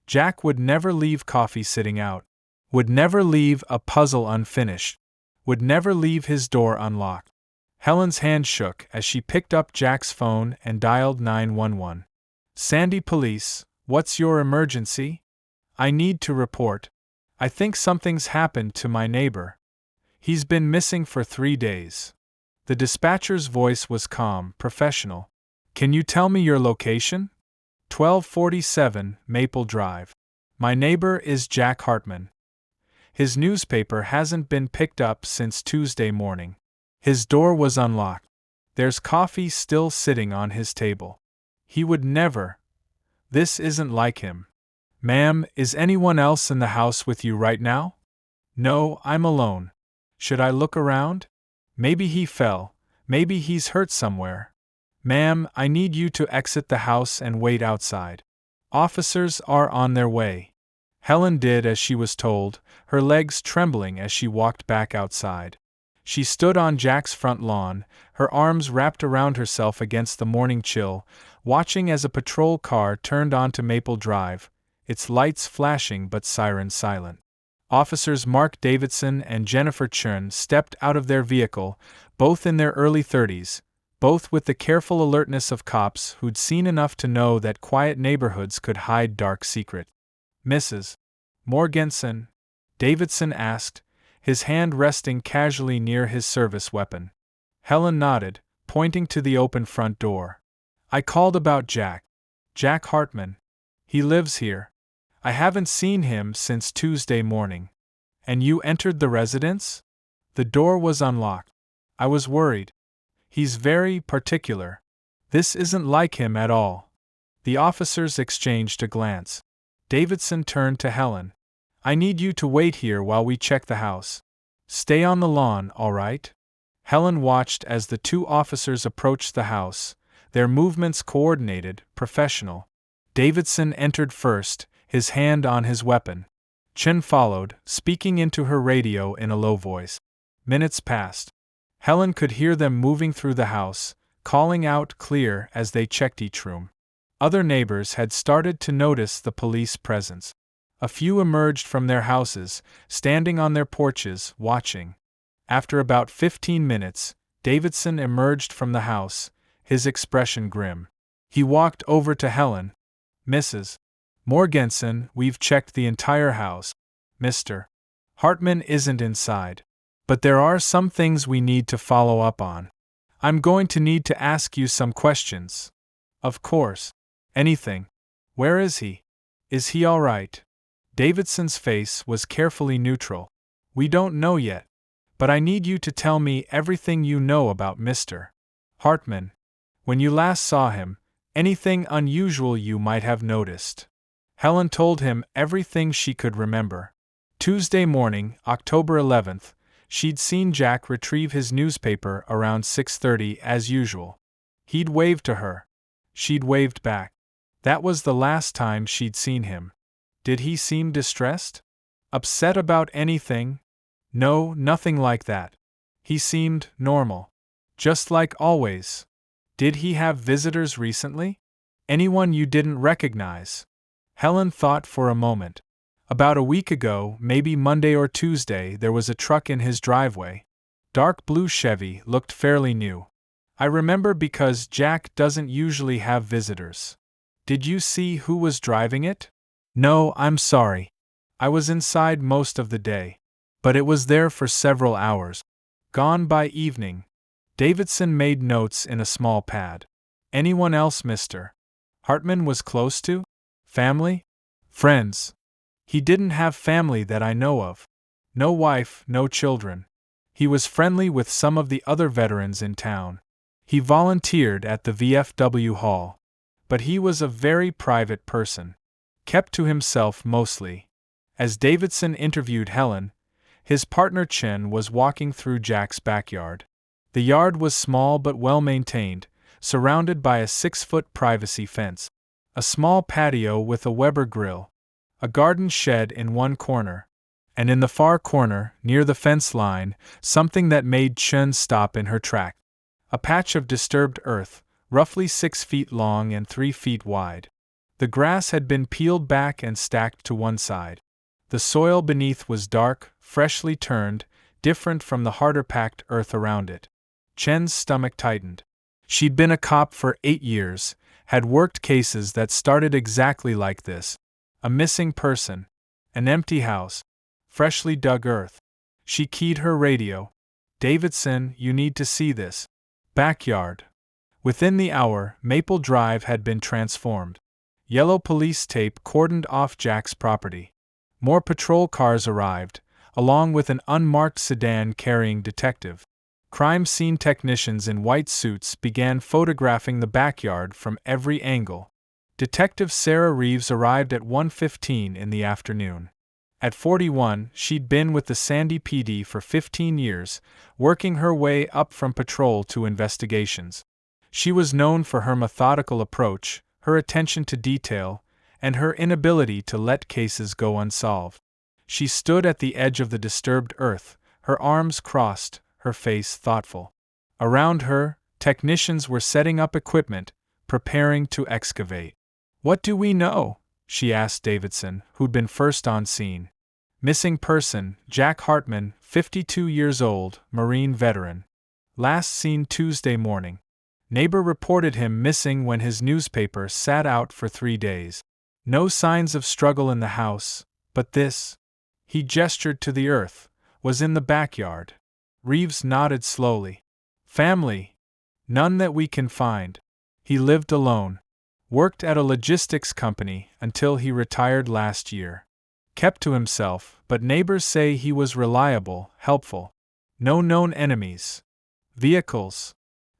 Jack would never leave coffee sitting out. Would never leave a puzzle unfinished. Would never leave his door unlocked. Helen's hand shook as she picked up Jack's phone and dialed 911. "Sandy Police, what's your emergency? I need to report. I think something's happened to my neighbor. He's been missing for 3 days." The dispatcher's voice was calm, professional. "Can you tell me your location?" 1247 Maple Drive. "My neighbor is Jack Hartman. His newspaper hasn't been picked up since Tuesday morning. His door was unlocked. There's coffee still sitting on his table. He would never. This isn't like him." "Ma'am, is anyone else in the house with you right now?" "No, I'm alone. Should I look around? Maybe he fell. Maybe he's hurt somewhere." "Ma'am, I need you to exit the house and wait outside. Officers are on their way." Helen did as she was told, her legs trembling as she walked back outside. She stood on Jack's front lawn, her arms wrapped around herself against the morning chill, watching as a patrol car turned onto Maple Drive, its lights flashing but siren silent. Officers Mark Davidson and Jennifer Chen stepped out of their vehicle, both in their early 30s, both with the careful alertness of cops who'd seen enough to know that quiet neighborhoods could hide dark secrets. "Mrs. Morrison?" Davidson asked, his hand resting casually near his service weapon. Helen nodded, pointing to the open front door. "I called about Jack. Jack Hartman. He lives here. I haven't seen him since Tuesday morning." "And you entered the residence?" "The door was unlocked. I was worried. He's very particular. This isn't like him at all." The officers exchanged a glance. Davidson turned to Helen. "I need you to wait here while we check the house. Stay on the lawn, all right?" Helen watched as the two officers approached the house, their movements coordinated, professional. Davidson entered first, his hand on his weapon. Chen followed, speaking into her radio in a low voice. Minutes passed. Helen could hear them moving through the house, calling out clear as they checked each room. Other neighbors had started to notice the police presence. A few emerged from their houses, standing on their porches, watching. After about 15 minutes, Davidson emerged from the house, his expression grim. He walked over to Helen. "Mrs. Morgensen, we've checked the entire house. Mr. Hartman isn't inside. But there are some things we need to follow up on. I'm going to need to ask you some questions." "Of course. Anything. Where is he? Is he all right?" Davidson's face was carefully neutral. "We don't know yet. But I need you to tell me everything you know about Mr. Hartman. When you last saw him, anything unusual you might have noticed." Helen told him everything she could remember. Tuesday morning, October 11th, she'd seen Jack retrieve his newspaper around 6:30 as usual. He'd waved to her. She'd waved back. That was the last time she'd seen him. Did he seem distressed? Upset about anything? No, nothing like that. He seemed normal. Just like always. Did he have visitors recently? Anyone you didn't recognize? Helen thought for a moment. About a week ago, maybe Monday or Tuesday, there was a truck in his driveway. Dark blue Chevy, looked fairly new. I remember because Jack doesn't usually have visitors. Did you see who was driving it? No, I'm sorry. I was inside most of the day. But it was there for several hours. Gone by evening. Davidson made notes in a small pad. Anyone else Mr. Hartman was close to? Family? Friends? He didn't have family that I know of. No wife, no children. He was friendly with some of the other veterans in town. He volunteered at the VFW hall. But he was a very private person. Kept to himself mostly. As Davidson interviewed Helen, his partner Chen was walking through Jack's backyard. The yard was small but well maintained, surrounded by a 6-foot privacy fence. A small patio with a Weber grill. A garden shed in one corner. And in the far corner, near the fence line, something that made Chen stop in her track. A patch of disturbed earth, roughly 6 feet long and 3 feet wide. The grass had been peeled back and stacked to one side. The soil beneath was dark, freshly turned, different from the harder-packed earth around it. Chen's stomach tightened. She'd been a cop for 8 years, had worked cases that started exactly like this. A missing person. An empty house. Freshly dug earth. She keyed her radio. "Davidson, you need to see this." Backyard. Within the hour, Maple Drive had been transformed. Yellow police tape cordoned off Jack's property. More patrol cars arrived, along with an unmarked sedan carrying detective. Crime scene technicians in white suits began photographing the backyard from every angle. Detective Sarah Reeves arrived at 1:15 in the afternoon. At 41, she'd been with the Sandy PD for 15 years, working her way up from patrol to investigations. She was known for her methodical approach, her attention to detail, and her inability to let cases go unsolved. She stood at the edge of the disturbed earth, her arms crossed, her face thoughtful. Around her, technicians were setting up equipment, preparing to excavate. "What do we know?" she asked Davidson, who'd been first on scene. Missing person, Jack Hartman, 52 years old, Marine veteran. Last seen Tuesday morning. Neighbor reported him missing when his newspaper sat out for 3 days. No signs of struggle in the house, but this, he gestured to the earth, was in the backyard. Reeves nodded slowly. Family? None that we can find. He lived alone. Worked at a logistics company until he retired last year. Kept to himself, but neighbors say he was reliable, helpful. No known enemies. Vehicles.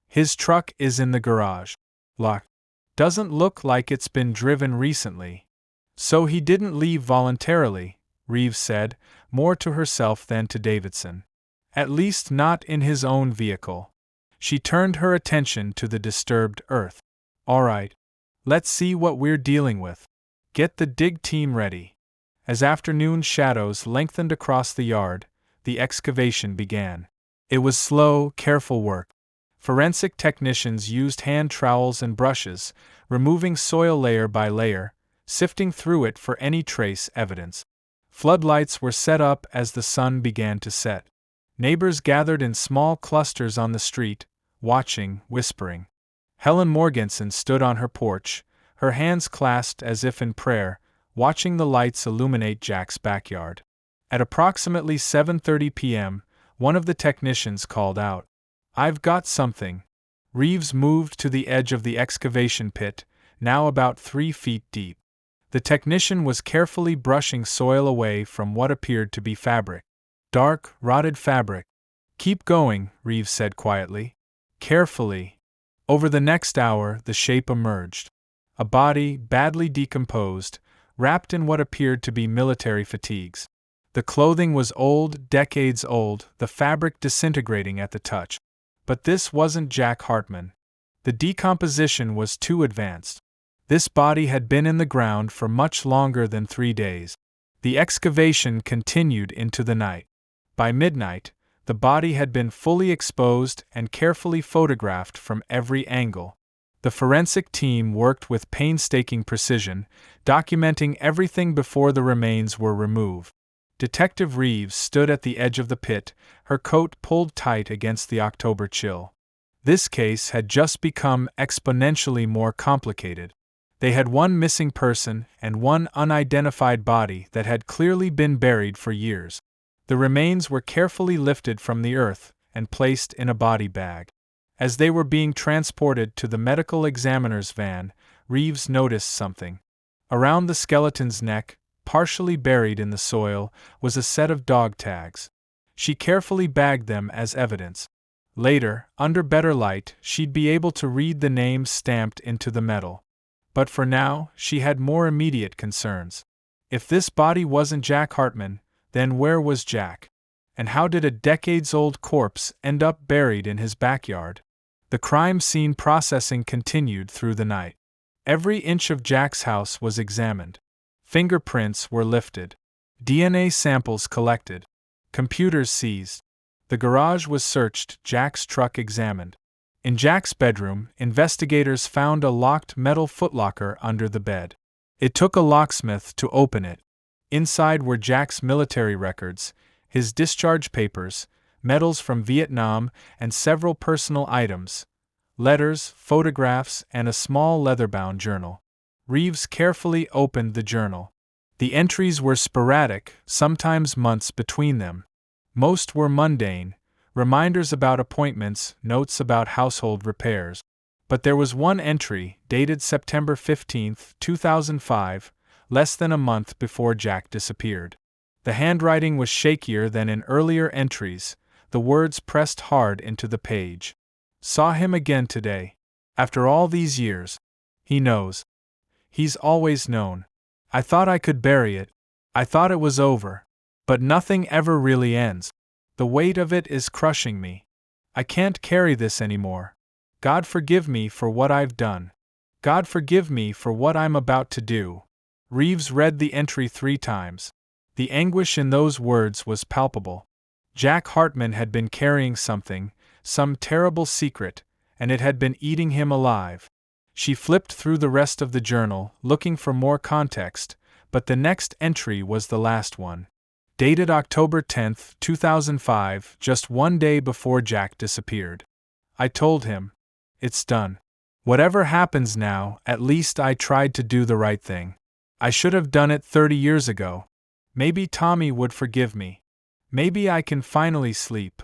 His truck is in the garage. Locked. Doesn't look like it's been driven recently. So he didn't leave voluntarily, Reeves said, more to herself than to Davidson. At least not in his own vehicle. She turned her attention to the disturbed earth. All right. Let's see what we're dealing with. Get the dig team ready. As afternoon shadows lengthened across the yard, the excavation began. It was slow, careful work. Forensic technicians used hand trowels and brushes, removing soil layer by layer, sifting through it for any trace evidence. Floodlights were set up as the sun began to set. Neighbors gathered in small clusters on the street, watching, whispering. Helen Morganson stood on her porch, her hands clasped as if in prayer, watching the lights illuminate Jack's backyard. At approximately 7:30 p.m., one of the technicians called out, "I've got something." Reeves moved to the edge of the excavation pit, now about 3 feet deep. The technician was carefully brushing soil away from what appeared to be fabric. Dark, rotted fabric. "Keep going," Reeves said quietly. "Carefully." Over the next hour, the shape emerged. A body, badly decomposed, wrapped in what appeared to be military fatigues. The clothing was old, decades old, the fabric disintegrating at the touch. But this wasn't Jack Hartman. The decomposition was too advanced. This body had been in the ground for much longer than 3 days. The excavation continued into the night. By midnight, the body had been fully exposed and carefully photographed from every angle. The forensic team worked with painstaking precision, documenting everything before the remains were removed. Detective Reeves stood at the edge of the pit, her coat pulled tight against the October chill. This case had just become exponentially more complicated. They had one missing person and one unidentified body that had clearly been buried for years. The remains were carefully lifted from the earth and placed in a body bag. As they were being transported to the medical examiner's van, Reeves noticed something. Around the skeleton's neck, partially buried in the soil, was a set of dog tags. She carefully bagged them as evidence. Later, under better light, she'd be able to read the names stamped into the metal. But for now, she had more immediate concerns. If this body wasn't Jack Hartman, then where was Jack? And how did a decades-old corpse end up buried in his backyard? The crime scene processing continued through the night. Every inch of Jack's house was examined. Fingerprints were lifted. DNA samples collected. Computers seized. The garage was searched, Jack's truck examined. In Jack's bedroom, investigators found a locked metal footlocker under the bed. It took a locksmith to open it. Inside were Jack's military records, his discharge papers, medals from Vietnam, and several personal items, letters, photographs, and a small leather-bound journal. Reeves carefully opened the journal. The entries were sporadic, sometimes months between them. Most were mundane, reminders about appointments, notes about household repairs. But there was one entry, dated September 15, 2005, less than a month before Jack disappeared. The handwriting was shakier than in earlier entries, the words pressed hard into the page. "Saw him again today. After all these years. He knows. He's always known. I thought I could bury it. I thought it was over. But nothing ever really ends. The weight of it is crushing me. I can't carry this anymore. God forgive me for what I've done. God forgive me for what I'm about to do." Reeves read the entry 3 times. The anguish in those words was palpable. Jack Hartman had been carrying something, some terrible secret, and it had been eating him alive. She flipped through the rest of the journal, looking for more context, but the next entry was the last one. Dated October 10, 2005, just 1 day before Jack disappeared. "I told him. It's done. Whatever happens now, at least I tried to do the right thing. I should have done it 30 years ago. Maybe Tommy would forgive me. Maybe I can finally sleep."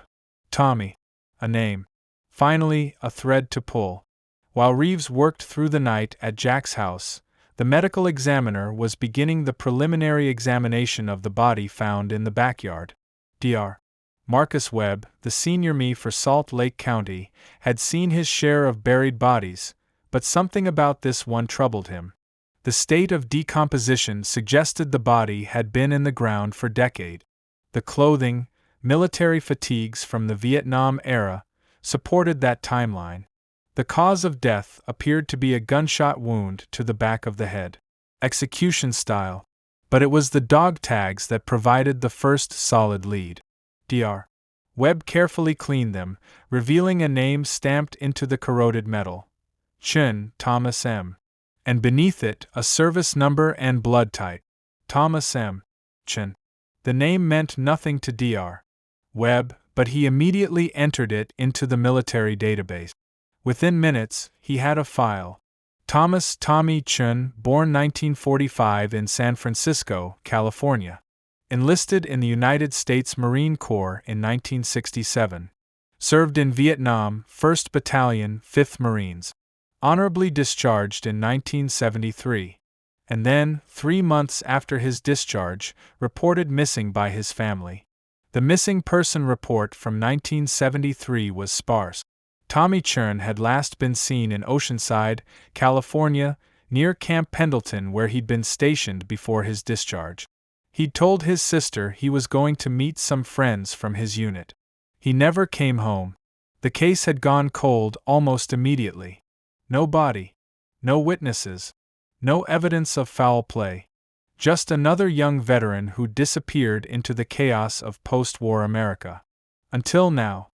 Tommy. A name. Finally, a thread to pull. While Reeves worked through the night at Jack's house, the medical examiner was beginning the preliminary examination of the body found in the backyard. Dr. Marcus Webb, the senior ME for Salt Lake County, had seen his share of buried bodies, but something about this one troubled him. The state of decomposition suggested the body had been in the ground for decades. The clothing, military fatigues from the Vietnam era, supported that timeline. The cause of death appeared to be a gunshot wound to the back of the head. Execution style. But it was the dog tags that provided the first solid lead. Dr. Webb carefully cleaned them, revealing a name stamped into the corroded metal. Chen, Thomas M. and beneath it a service number and blood type. Thomas M. Chen. The name meant nothing to Dr. Webb, but he immediately entered it into the military database. Within minutes, he had a file. Thomas Tommy Chen, born 1945 in San Francisco, California. Enlisted in the United States Marine Corps in 1967. Served in Vietnam, 1st Battalion, 5th Marines. Honorably discharged in 1973. And then, 3 months after his discharge, reported missing by his family. The missing person report from 1973 was sparse. Tommy Chen had last been seen in Oceanside, California, near Camp Pendleton where he'd been stationed before his discharge. He'd told his sister he was going to meet some friends from his unit. He never came home. The case had gone cold almost immediately. No body. No witnesses. No evidence of foul play. Just another young veteran who disappeared into the chaos of post-war America. Until now.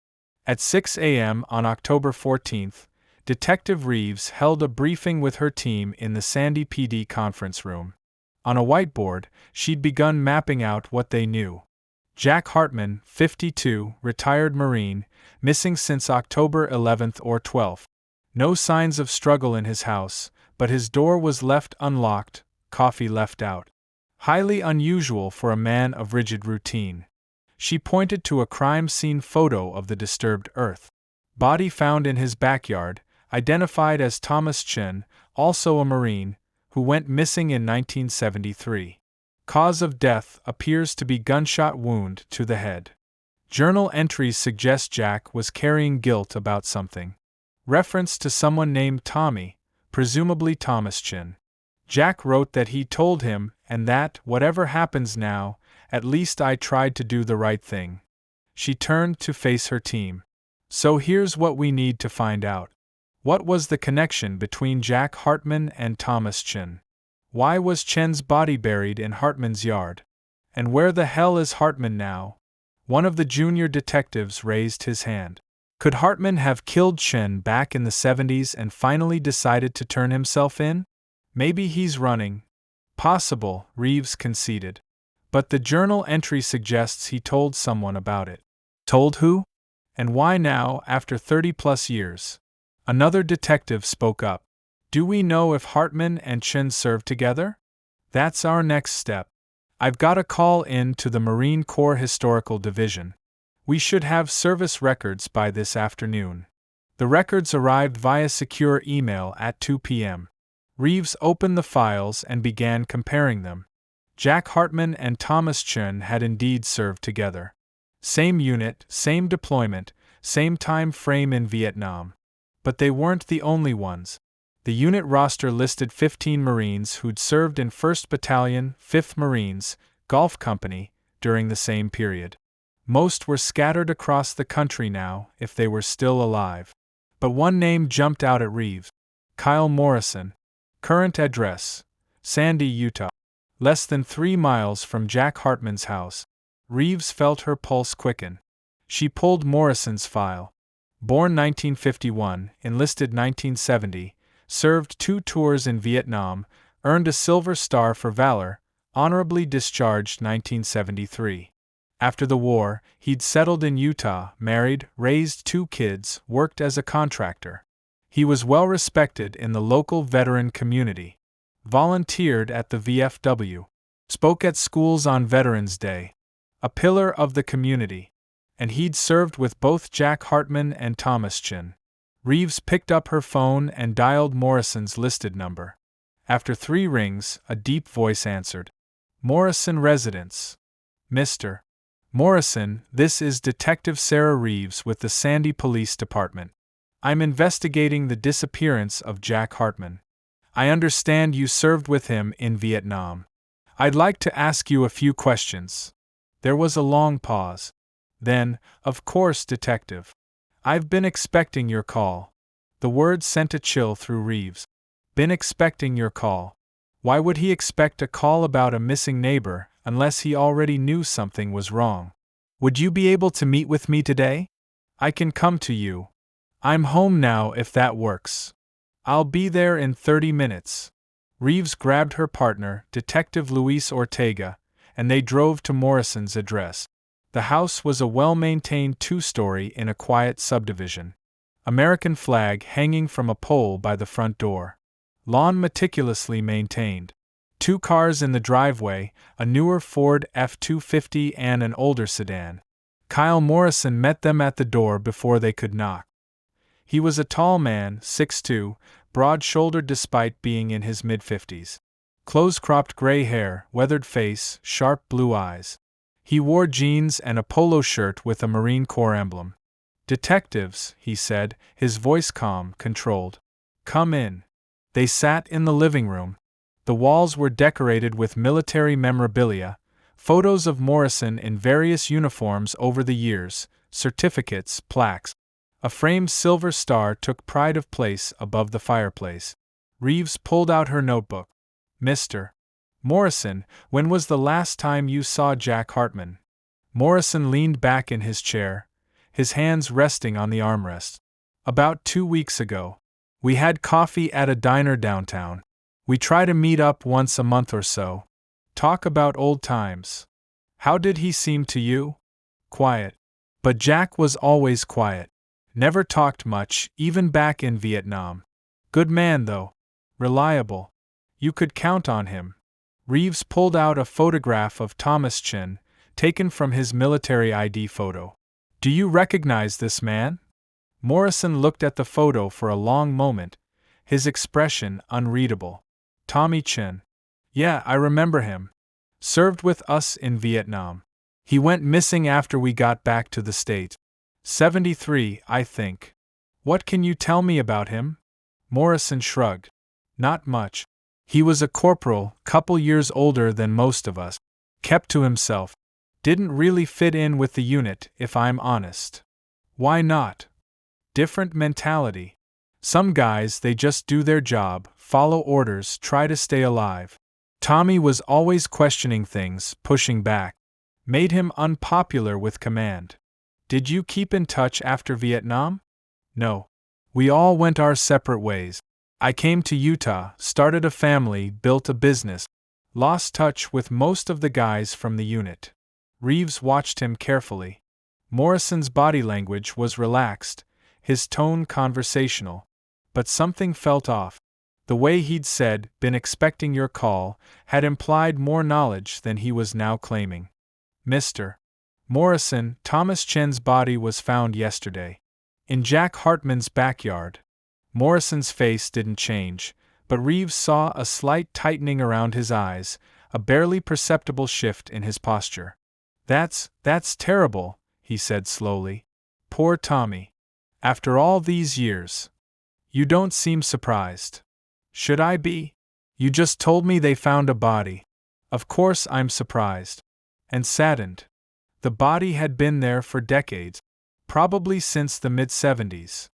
At 6 a.m. on October 14th, Detective Reeves held a briefing with her team in the Sandy PD conference room. On a whiteboard, she'd begun mapping out what they knew. Jack Hartman, 52, retired Marine, missing since October 11th or 12th. No signs of struggle in his house, but his door was left unlocked, coffee left out. Highly unusual for a man of rigid routine. She pointed to a crime scene photo of the disturbed earth. Body found in his backyard, identified as Thomas Chen, also a Marine, who went missing in 1973. Cause of death appears to be gunshot wound to the head. Journal entries suggest Jack was carrying guilt about something. Reference to someone named Tommy, presumably Thomas Chen. Jack wrote that he told him, and that, whatever happens now, at least I tried to do the right thing. She turned to face her team. So here's what we need to find out. What was the connection between Jack Hartman and Thomas Chen? Why was Chen's body buried in Hartman's yard? And where the hell is Hartman now? One of the junior detectives raised his hand. Could Hartman have killed Chen back in the 70s and finally decided to turn himself in? Maybe he's running. Possible, Reeves conceded. But the journal entry suggests he told someone about it. Told who? And why now, after 30-plus years? Another detective spoke up. Do we know if Hartman and Chen served together? That's our next step. I've got a call in to the Marine Corps Historical Division. We should have service records by this afternoon. The records arrived via secure email at 2 p.m. Reeves opened the files and began comparing them. Jack Hartman and Thomas Chen had indeed served together. Same unit, same deployment, same time frame in Vietnam. But they weren't the only ones. The unit roster listed 15 Marines who'd served in 1st Battalion, 5th Marines, Golf Company, during the same period. Most were scattered across the country now, if they were still alive. But one name jumped out at Reeves. Kyle Morrison. Current address: Sandy, Utah. Less than 3 miles from Jack Hartman's house. Reeves felt her pulse quicken. She pulled Morrison's file. Born 1951, enlisted 1970, served 2 tours in Vietnam, earned a Silver Star for Valor, honorably discharged 1973. After the war, he'd settled in Utah, married, raised 2 kids, worked as a contractor. He was well respected in the local veteran community. Volunteered at the VFW. Spoke at schools on Veterans Day. A pillar of the community. And he'd served with both Jack Hartman and Thomas Chen. Reeves picked up her phone and dialed Morrison's listed number. After 3 rings, a deep voice answered. Morrison residence. Mr. Morrison, this is Detective Sarah Reeves with the Sandy Police Department. I'm investigating the disappearance of Jack Hartman. I understand you served with him in Vietnam. I'd like to ask you a few questions. There was a long pause. Then, of course, Detective. I've been expecting your call. The word sent a chill through Reeves. Been expecting your call. Why would he expect a call about a missing neighbor unless he already knew something was wrong? Would you be able to meet with me today? I can come to you. I'm home now if that works. I'll be there in 30 minutes. Reeves grabbed her partner, Detective Luis Ortega, and they drove to Morrison's address. The house was a well-maintained two-story in a quiet subdivision. American flag hanging from a pole by the front door. Lawn meticulously maintained. 2 cars in the driveway, a newer Ford F-250 and an older sedan. Kyle Morrison met them at the door before they could knock. He was a tall man, 6'2", broad-shouldered despite being in his mid-50s. Close-cropped gray hair, weathered face, sharp blue eyes. He wore jeans and a polo shirt with a Marine Corps emblem. "Detectives," he said, his voice calm, controlled. "Come in." They sat in the living room. The walls were decorated with military memorabilia, photos of Morrison in various uniforms over the years, certificates, plaques. A framed silver star took pride of place above the fireplace. Reeves pulled out her notebook. "Mr. Morrison, when was the last time you saw Jack Hartman?" Morrison leaned back in his chair, his hands resting on the armrest. "About 2 weeks ago. We had coffee at a diner downtown. We try to meet up once a month or so. Talk about old times." "How did he seem to you?" "Quiet." But Jack was always quiet. Never talked much, even back in Vietnam. "Good man, though. Reliable. You could count on him." Reeves pulled out a photograph of Thomas Chen, taken from his military ID photo. "Do you recognize this man?" Morrison looked at the photo for a long moment, his expression unreadable. "Tommy Chen. Yeah, I remember him. Served with us in Vietnam. He went missing after we got back to the States. 73, I think. What can you tell me about him?" Morrison shrugged. "Not much. He was a corporal, couple years older than most of us. Kept to himself. Didn't really fit in with the unit, if I'm honest." "Why not?" "Different mentality. Some guys, they just do their job, follow orders, try to stay alive. Tommy was always questioning things, pushing back. Made him unpopular with command." "Did you keep in touch after Vietnam?" "No. We all went our separate ways. I came to Utah, started a family, built a business. Lost touch with most of the guys from the unit." Reeves watched him carefully. Morrison's body language was relaxed, his tone conversational. But something felt off. The way he'd said, "Been expecting your call," had implied more knowledge than he was now claiming. "Mr. Morrison, Thomas Chen's body was found yesterday. In Jack Hartman's backyard." Morrison's face didn't change, but Reeves saw a slight tightening around his eyes, a barely perceptible shift in his posture. That's terrible," he said slowly. "Poor Tommy. After all these years. You don't seem surprised." "Should I be? You just told me they found a body. Of course I'm surprised. And saddened." The body had been there for decades, probably since the mid-70s.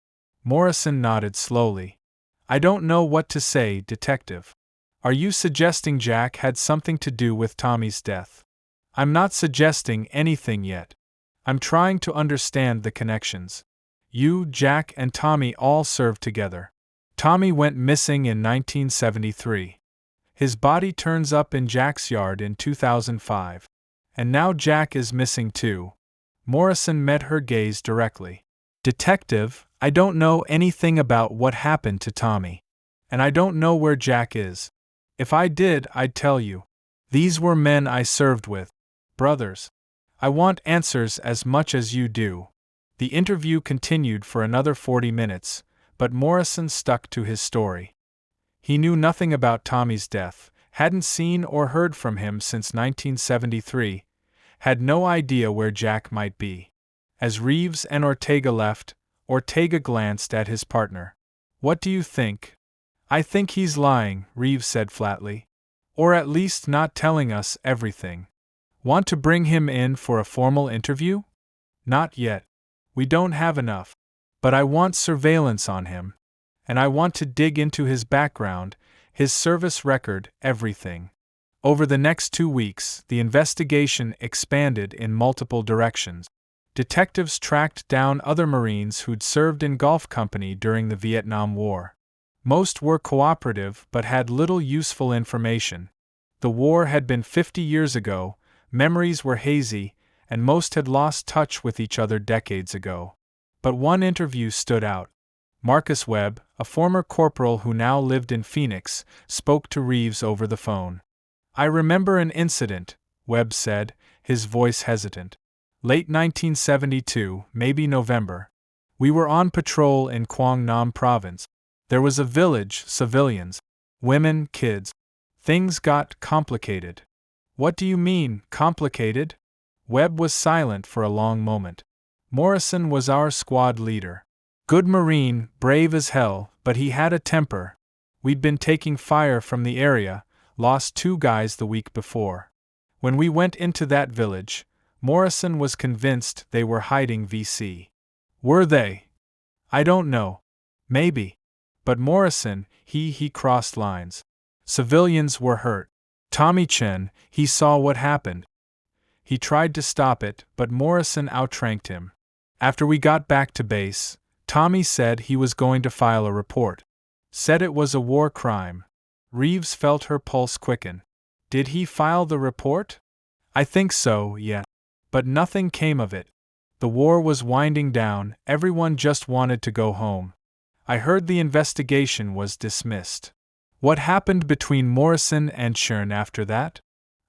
Morrison nodded slowly. "I don't know what to say, Detective. Are you suggesting Jack had something to do with Tommy's death?" "I'm not suggesting anything yet. I'm trying to understand the connections. You, Jack, and Tommy all served together. Tommy went missing in 1973. His body turns up in Jack's yard in 2005. And now Jack is missing too." Morrison met her gaze directly. "Detective, I don't know anything about what happened to Tommy. And I don't know where Jack is. If I did, I'd tell you. These were men I served with. Brothers. I want answers as much as you do." The interview continued for another 40 minutes, but Morrison stuck to his story. He knew nothing about Tommy's death, hadn't seen or heard from him since 1973, had no idea where Jack might be. As Reeves and Ortega left, Ortega glanced at his partner. "What do you think?" "I think he's lying," Reeves said flatly. "Or at least not telling us everything." "Want to bring him in for a formal interview?" "Not yet. We don't have enough. But I want surveillance on him. And I want to dig into his background, his service record, everything." Over the next 2 weeks, the investigation expanded in multiple directions. Detectives tracked down other Marines who'd served in Gulf Company during the Vietnam War. Most were cooperative but had little useful information. The war had been 50 years ago, memories were hazy, and most had lost touch with each other decades ago. But one interview stood out. Marcus Webb, a former corporal who now lived in Phoenix, spoke to Reeves over the phone. "I remember an incident," Webb said, his voice hesitant. "Late 1972, maybe November. We were on patrol in Quang Nam Province. There was a village, civilians, women, kids. Things got complicated." "What do you mean, complicated?" Webb was silent for a long moment. "Morrison was our squad leader. Good Marine, brave as hell, but he had a temper. We'd been taking fire from the area, lost 2 guys the week before. When we went into that village, Morrison was convinced they were hiding VC. Were they? I don't know. Maybe. But Morrison, he crossed lines. Civilians were hurt. Tommy Chen, he saw what happened. He tried to stop it, but Morrison outranked him. After we got back to base, Tommy said he was going to file a report. Said it was a war crime." Reeves felt her pulse quicken. "Did he file the report?" "I think so, yeah. But nothing came of it. The war was winding down, everyone just wanted to go home. I heard the investigation was dismissed." "What happened between Morrison and Chen after that?"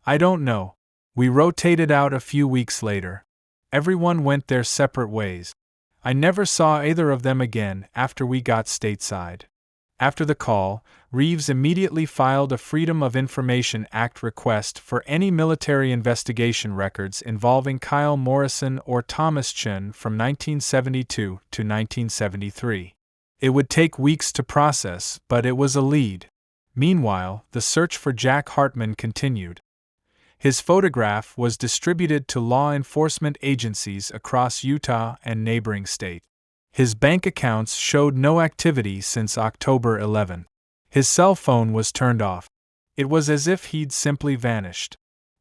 "I don't know. We rotated out a few weeks later. Everyone went their separate ways. I never saw either of them again after we got stateside." After the call, Reeves immediately filed a Freedom of Information Act request for any military investigation records involving Kyle Morrison or Thomas Chen from 1972 to 1973. It would take weeks to process, but it was a lead. Meanwhile, the search for Jack Hartman continued. His photograph was distributed to law enforcement agencies across Utah and neighboring states. His bank accounts showed no activity since October 11. His cell phone was turned off. It was as if he'd simply vanished.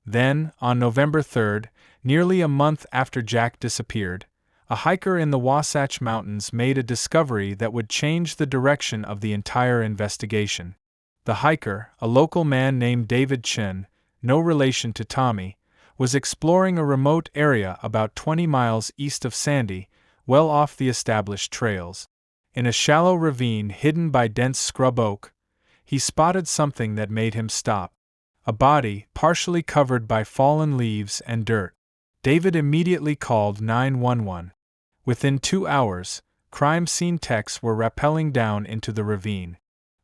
Then, on November 3, nearly a month after Jack disappeared, a hiker in the Wasatch Mountains made a discovery that would change the direction of the entire investigation. The hiker, a local man named David Chen, no relation to Tommy, was exploring a remote area about 20 miles east of Sandy, well off the established trails. In a shallow ravine hidden by dense scrub oak, he spotted something that made him stop. A body, partially covered by fallen leaves and dirt. David immediately called 911. Within 2 hours, crime scene techs were rappelling down into the ravine.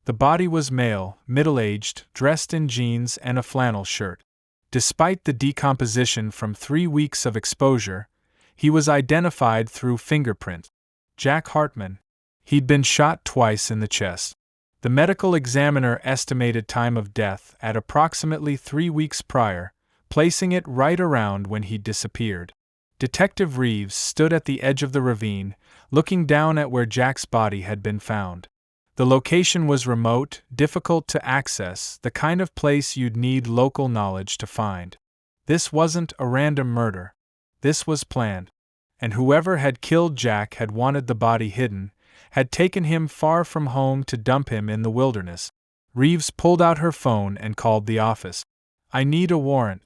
The body was male, middle-aged, dressed in jeans and a flannel shirt. Despite the decomposition from 3 weeks of exposure, he was identified through fingerprint. Jack Hartman. He'd been shot twice in the chest. The medical examiner estimated time of death at approximately 3 weeks prior, placing it right around when he disappeared. Detective Reeves stood at the edge of the ravine, looking down at where Jack's body had been found. The location was remote, difficult to access, the kind of place you'd need local knowledge to find. This wasn't a random murder. This was planned. And whoever had killed Jack had wanted the body hidden, had taken him far from home to dump him in the wilderness. Reeves pulled out her phone and called the office. "I need a warrant.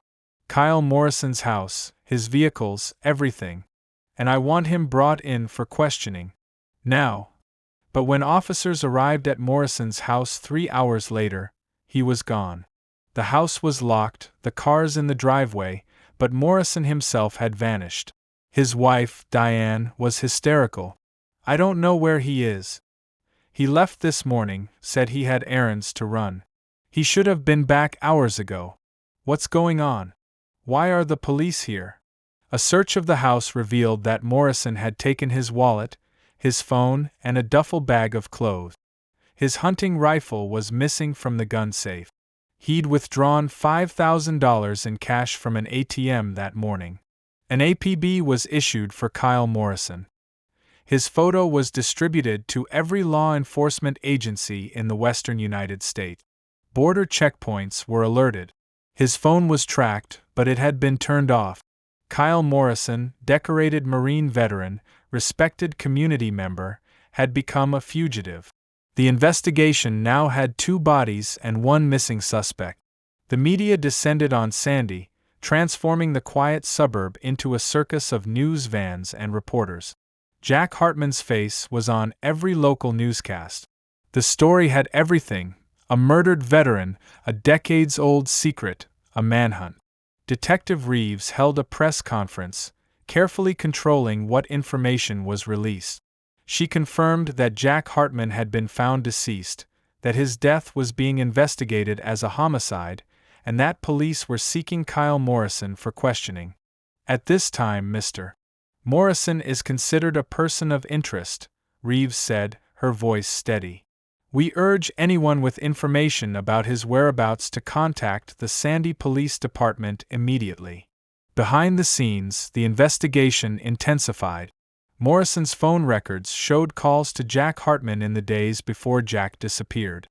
Kyle Morrison's house, his vehicles, everything. And I want him brought in for questioning. Now." But when officers arrived at Morrison's house 3 hours later, he was gone. The house was locked, the cars in the driveway, but Morrison himself had vanished. His wife, Diane, was hysterical. "I don't know where he is. He left this morning, said he had errands to run. He should have been back hours ago. What's going on? Why are the police here?" A search of the house revealed that Morrison had taken his wallet, his phone, and a duffel bag of clothes. His hunting rifle was missing from the gun safe. He'd withdrawn $5,000 in cash from an ATM that morning. An APB was issued for Kyle Morrison. His photo was distributed to every law enforcement agency in the western United States. Border checkpoints were alerted. His phone was tracked, but it had been turned off. Kyle Morrison, decorated Marine veteran, respected community member, had become a fugitive. The investigation now had 2 bodies and 1 missing suspect. The media descended on Sandy, transforming the quiet suburb into a circus of news vans and reporters. Jack Hartman's face was on every local newscast. The story had everything: a murdered veteran, a decades-old secret, a manhunt. Detective Reeves held a press conference, carefully controlling what information was released. She confirmed that Jack Hartman had been found deceased, that his death was being investigated as a homicide, and that police were seeking Kyle Morrison for questioning. At this time, Mr. Morrison is considered a person of interest, Reeves said, her voice steady. We urge anyone with information about his whereabouts to contact the Sandy Police Department immediately. Behind the scenes, the investigation intensified. Morrison's phone records showed calls to Jack Hartman in the days before Jack disappeared.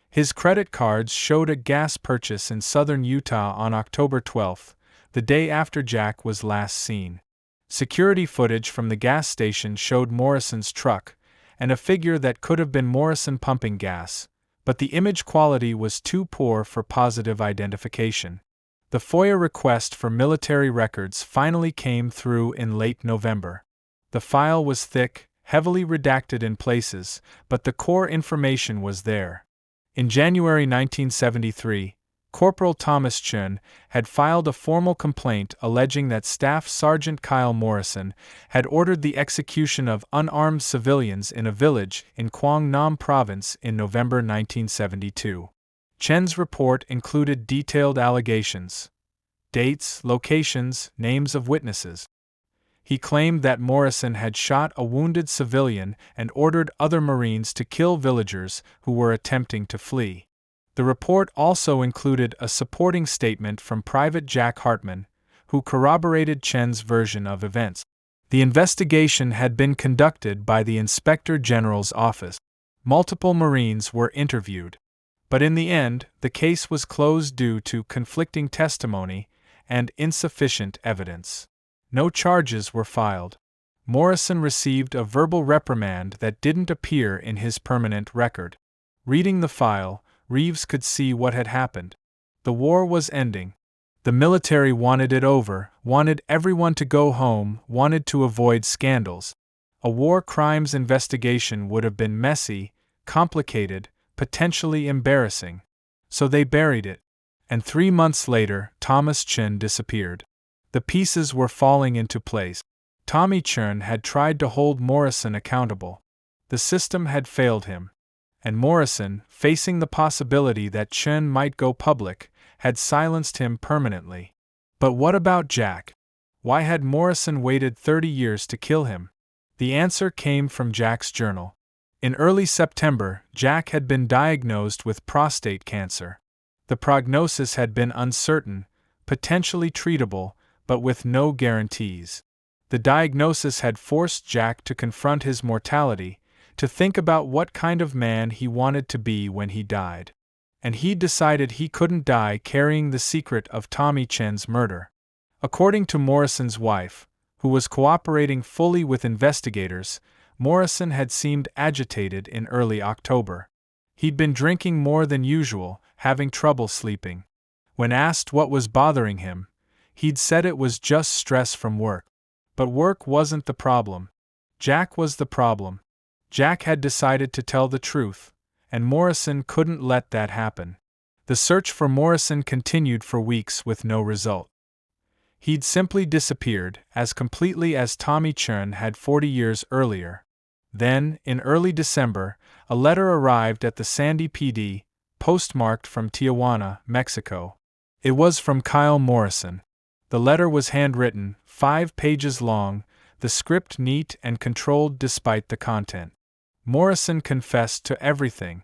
His credit cards showed a gas purchase in southern Utah on October 12, the day after Jack was last seen. Security footage from the gas station showed Morrison's truck, and a figure that could have been Morrison pumping gas, but the image quality was too poor for positive identification. The FOIA request for military records finally came through in late November. The file was thick, heavily redacted in places, but the core information was there. In January 1973, Corporal Thomas Chen had filed a formal complaint alleging that Staff Sergeant Kyle Morrison had ordered the execution of unarmed civilians in a village in Quang Nam Province in November 1972. Chen's report included detailed allegations, dates, locations, names of witnesses. He claimed that Morrison had shot a wounded civilian and ordered other Marines to kill villagers who were attempting to flee. The report also included a supporting statement from Private Jack Hartman, who corroborated Chen's version of events. The investigation had been conducted by the Inspector General's office. Multiple Marines were interviewed. But in the end, the case was closed due to conflicting testimony and insufficient evidence. No charges were filed. Morrison received a verbal reprimand that didn't appear in his permanent record. Reading the file, Reeves could see what had happened. The war was ending. The military wanted it over, wanted everyone to go home, wanted to avoid scandals. A war crimes investigation would have been messy, complicated, potentially embarrassing. So they buried it. And 3 months later, Thomas Chen disappeared. The pieces were falling into place. Tommy Chen had tried to hold Morrison accountable. The system had failed him. And Morrison, facing the possibility that Chen might go public, had silenced him permanently. But what about Jack? Why had Morrison waited 30 years to kill him? The answer came from Jack's journal. In early September, Jack had been diagnosed with prostate cancer. The prognosis had been uncertain, potentially treatable, but with no guarantees. The diagnosis had forced Jack to confront his mortality, to think about what kind of man he wanted to be when he died. And he decided he couldn't die carrying the secret of Tommy Chen's murder. According to Morrison's wife, who was cooperating fully with investigators, Morrison had seemed agitated in early October. He'd been drinking more than usual, having trouble sleeping. When asked what was bothering him, he'd said it was just stress from work. But work wasn't the problem. Jack was the problem. Jack had decided to tell the truth, and Morrison couldn't let that happen. The search for Morrison continued for weeks with no result. He'd simply disappeared, as completely as Tommy Chen had 40 years earlier. Then, in early December, a letter arrived at the Sandy PD, postmarked from Tijuana, Mexico. It was from Kyle Morrison. The letter was handwritten, 5 pages long, the script neat and controlled despite the content. Morrison confessed to everything.